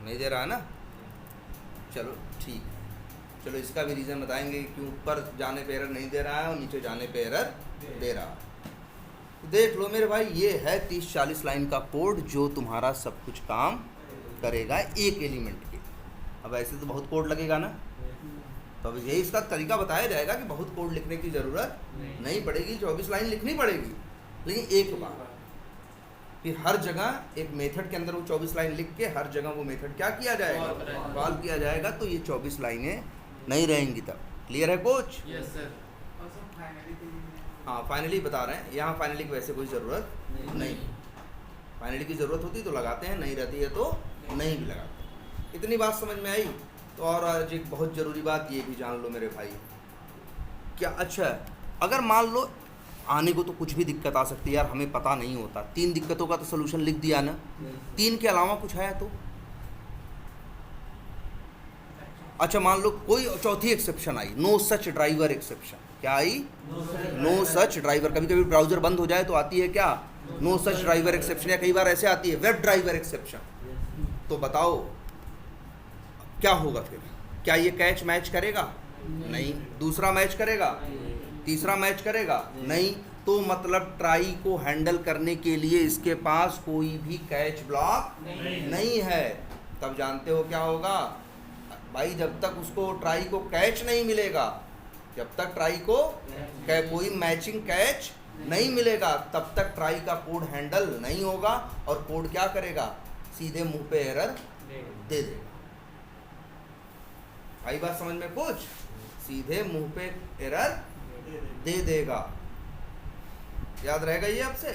नहीं दे रहा है ना। चलो ठीक, चलो इसका भी रीज़न बताएंगे कि ऊपर जाने पे एरर नहीं दे रहा है और नीचे जाने पे एरर दे रहा है। देख लो मेरे भाई, ये है 30-40 लाइन का कोड जो तुम्हारा सब कुछ काम करेगा एक एलिमेंट के। अब ऐसे तो बहुत कोड लगेगा ना, तो अब यही इसका तरीका बताया जाएगा कि बहुत कोड लिखने की ज़रूरत नहीं पड़ेगी, 24 लाइन लिखनी पड़ेगी, लेकिन एक बार कि हर जगह एक मेथड के अंदर वो 24 लाइन लिख के हर जगह वो मेथड क्या किया जाएगा, कॉल किया जाएगा। तो ये 24 लाइनें नहीं रहेंगी तब। क्लियर है कोच? Yes sir. हाँ, फाइनली बता रहे हैं, यहाँ फाइनली की वैसे कोई ज़रूरत नहीं। फाइनली की ज़रूरत होती तो लगाते हैं, नहीं रहती है तो नहीं भी लगाते। इतनी बात समझ में आई। तो और आज एक बहुत ज़रूरी बात ये भी जान लो मेरे भाई, क्या अच्छा अगर मान लो आने को तो कुछ भी दिक्कत आ सकती है यार, हमें पता नहीं होता। 3 दिक्कतों का तो सोल्यूशन लिख दिया ना, 3 के अलावा कुछ है तो अच्छा मान लो कोई चौथी एक्सेप्शन आई, नो सच ड्राइवर एक्सेप्शन। क्या आई? No such driver. कभी कभी ब्राउज़र बंद हो जाए तो आती है क्या, नो सच ड्राइवर एक्सेप्शन, या कई बार ऐसे आती है वेब ड्राइवर एक्सेप्शन। तो बताओ क्या होगा फिर? क्या ये कैच मैच करेगा? नहीं। दूसरा मैच करेगा? तीसरा मैच करेगा? नहीं। तो मतलब ट्राई को हैंडल करने के लिए इसके पास कोई भी कैच ब्लॉक नहीं है। तब जानते हो क्या होगा भाई, जब तक उसको ट्राई को कैच नहीं मिलेगा, जब तक ट्राई को कोई मैचिंग कैच नहीं मिलेगा, तब तक ट्राई का कोड हैंडल नहीं होगा। और कोड क्या करेगा, सीधे मुंह पे एरर दे देगा। भाई बात समझ में कुछ? सीधे मुंह पे एरर दे देगा। याद रहेगा ये आपसे?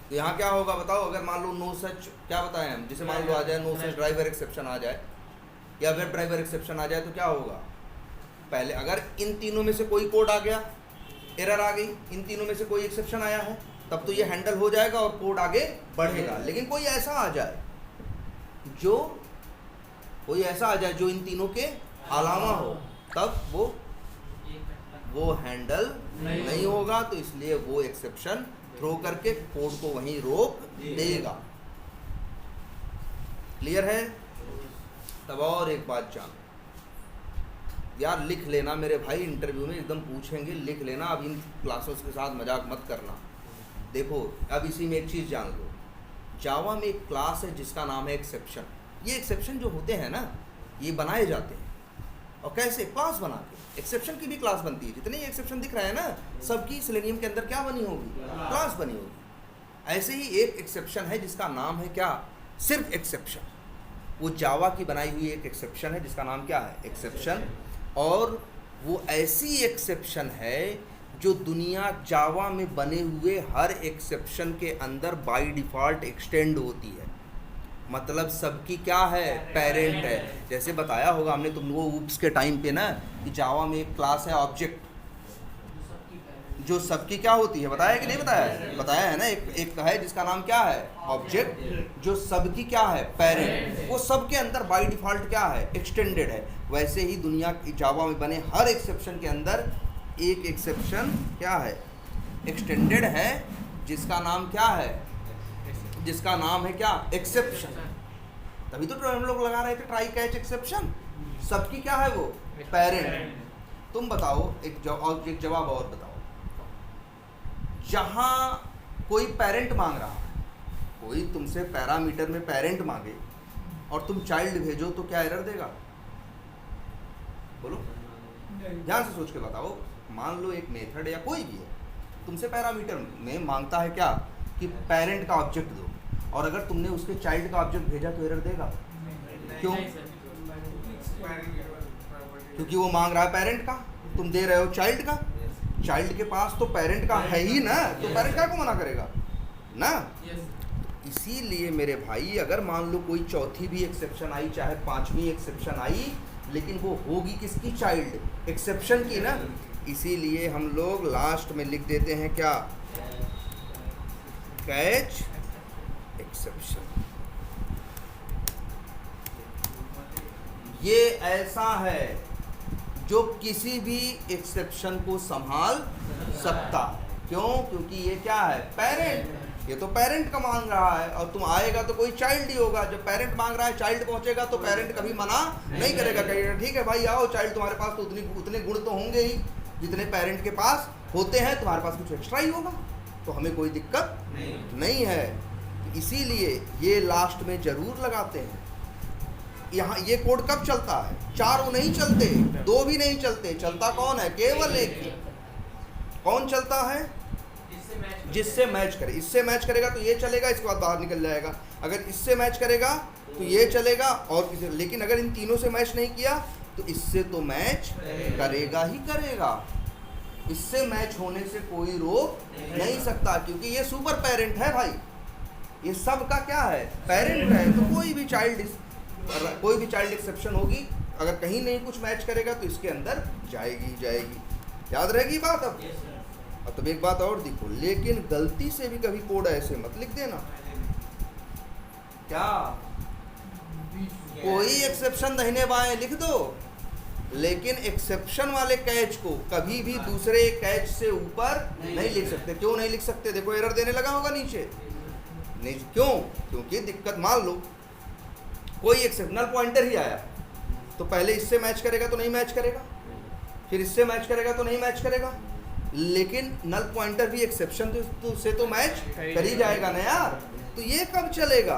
तो यहाँ क्या होगा बताओ, अगर मान लो नो सच, क्या बताएं हम, जिसे मान लो आ जाए नो सच ड्राइवर एक्सेप्शन आ जाए या वेब ड्राइवर एक्सेप्शन आ जाए, तो क्या होगा? पहले अगर इन तीनों में से कोई कोड आ गया, एरर आ गई, इन तीनों में से कोई एक्सेप्शन आया है, तब तो ये हैंडल हो जाएगा और कोड आगे बढ़ेगा। लेकिन कोई ऐसा आ जाए जो इन तीनों के अलावा हो, तब वो हैंडल नहीं होगा। तो इसलिए वो एक्सेप्शन थ्रो करके कोड को वहीं रोक देगा। क्लियर है? तब और एक बात जान यार, लिख लेना मेरे भाई, इंटरव्यू में एकदम पूछेंगे, लिख लेना। अब इन क्लासों के साथ मजाक मत करना। देखो अब इसी में एक चीज़ जान लो, जावा में एक क्लास है जिसका नाम है एक्सेप्शन। ये एक्सेप्शन जो होते हैं ना, ये बनाए जाते हैं। और कैसे? क्लास बना के एक्सेप्शन की भी क्लास बनती है। जितने एक्सेप्शन दिख रहे हैं ना, सबकी सेलेनियम के अंदर क्या बनी होगी? क्लास बनी होगी। ऐसे ही एक एक्सेप्शन है जिसका नाम है क्या? सिर्फ एक्सेप्शन। वो जावा की बनाई हुई एक एक्सेप्शन है जिसका नाम क्या है? एक्सेप्शन। और वो ऐसी एक्सेप्शन है जो दुनिया जावा में बने हुए हर एक्सेप्शन के अंदर बाय डिफ़ॉल्ट एक्सटेंड होती है। मतलब सबकी क्या है? पेरेंट है। जैसे बताया होगा हमने तुम लोगों ऊप्स के टाइम पे ना, कि जावा में एक क्लास है ऑब्जेक्ट, जो सबकी क्या होती है? बताया कि नहीं बताया है? बताया है ना। एक है जिसका नाम क्या है? ऑब्जेक्ट, जो सबकी क्या है? पेरेंट। वो सबके अंदर बाय डिफ़ॉल्ट क्या है? एक्सटेंडेड है। वैसे ही दुनिया की जावा में बने हर एक्सेप्शन के अंदर एक एक्सेप्शन क्या है, एक्सटेंडेड है, जिसका नाम क्या है, जिसका नाम है क्या, एक्सेप्शन। तभी तो हम लोग लगा रहे थे ट्राई कैच एक्सेप्शन। सबकी क्या है वो, पेरेंट। तुम बताओ एक जवाब और बताओ, जहां कोई पेरेंट मांग रहा है, कोई तुमसे पैरामीटर में पेरेंट मांगे और तुम चाइल्ड भेजो तो क्या एरर देगा, बोलो, ध्यान से सोच के बताओ। मान लो एक मेथड या कोई भी है तुमसे पैरामीटर में मांगता है क्या, कि पेरेंट का ऑब्जेक्ट दो, और अगर तुमने उसके चाइल्ड का ऑब्जेक्ट भेजा तो एरर देगा, क्यों, क्योंकि वो मांग रहा है पेरेंट का, तुम दे रहे हो चाइल्ड का। चाइल्ड के पास तो पेरेंट का है ही ना, तो पेरेंट क्या को मना करेगा ना। इसीलिए मेरे भाई, अगर मान लो कोई चौथी भी एक्सेप्शन आई, चाहे पांचवी एक्सेप्शन आई, लेकिन वो होगी किसकी, चाइल्ड एक्सेप्शन की ना। इसीलिए हम लोग लास्ट में लिख देते हैं क्या, कैच एक्सेप्शन। ये ऐसा है जो किसी भी एक्सेप्शन को संभाल सकता है। क्यों, क्योंकि ये क्या है, पेरेंट। ये तो पेरेंट का मांग रहा है, और तुम आएगा तो कोई चाइल्ड ही होगा। जब पेरेंट मांग रहा है, चाइल्ड पहुंचेगा तो पेरेंट कभी मना नहीं करेगा, कहेगा ठीक है भाई आओ, चाइल्ड तुम्हारे पास तो उतने गुण तो होंगे ही जितने पेरेंट के पास होते हैं, तुम्हारे पास कुछ एक्स्ट्रा ही होगा, तो हमें कोई दिक्कत नहीं है। इसीलिए ये लास्ट में जरूर लगाते हैं। यहाँ ये कोड कब चलता है, चारों नहीं चलते, दो भी नहीं चलते, चलता कौन है, केवल एक ही। कौन चलता है, जिससे मैच करे। इससे मैच करेगा तो ये चलेगा, इसके बाद बाहर निकल जाएगा। अगर इससे मैच करेगा तो ये चलेगा, और किसी, लेकिन अगर इन तीनों से मैच नहीं किया तो इससे तो मैच करेगा ही करेगा। इससे मैच होने से कोई रोक नहीं सकता, क्योंकि ये सुपर पेरेंट है भाई, ये सब का क्या है, पेरेंट है। तो कोई भी चाइल्ड एक्सेप्शन होगी, अगर कहीं नहीं कुछ मैच करेगा तो इसके अंदर जाएगी जाएगी। याद रहेगी बात। अब तो एक बात और देखो, लेकिन गलती से भी कभी कोड ऐसे मत लिख देना, क्या कोई एक्सेप्शन दाहिने बाएं लिख दो, लेकिन एक्सेप्शन वाले कैच को कभी भी दूसरे कैच से ऊपर नहीं लिख सकते। क्यों नहीं लिख सकते, देखो एरर देने लगा होगा नीचे, नहीं क्यों, क्योंकि दिक्कत, मान लो कोई एक्सेप्शनल पॉइंटर ही आया, तो पहले इससे मैच करेगा तो नहीं मैच करेगा, फिर इससे मैच करेगा तो नहीं मैच करेगा, लेकिन नल पॉइंटर भी एक्सेप्शन से तो मैच कर ही जाएगा ना यार। तो ये कब चलेगा,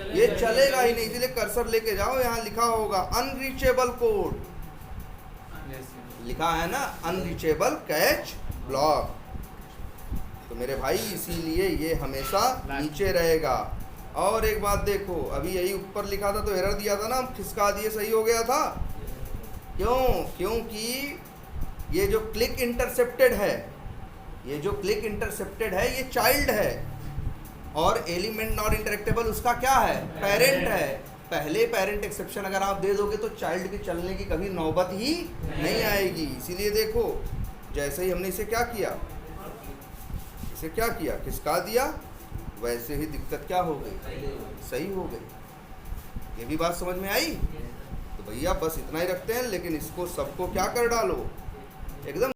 ये चलेगा ही नहीं। इसलिए कर्सर लेके जाओ, यहाँ लिखा होगा अनरीचेबल कोड, लिखा है ना अनरीचेबल कैच ब्लॉक। तो मेरे भाई इसीलिए ये हमेशा नीचे रहेगा। और एक बात देखो, अभी यही ऊपर लिखा था तो एरर दिया था ना, हम खिसका दिए, सही हो गया था। क्यों, क्योंकि ये जो क्लिक इंटरसेप्टेड है, ये जो क्लिक इंटरसेप्टेड है ये चाइल्ड है, और एलिमेंट नॉट इंटरेक्टेबल उसका क्या है, पेरेंट है। पहले पेरेंट एक्सेप्शन अगर आप दे दोगे तो चाइल्ड के चलने की कभी नौबत ही नहीं आएगी। इसीलिए देखो, जैसे ही हमने इसे क्या किया, इसे क्या किया, खिसका दिया, वैसे ही दिक्कत क्या हो गई, सही हो गई। ये भी बात समझ में आई। तो भैया बस इतना ही रखते हैं, लेकिन इसको सबको क्या कर डालो, एकदम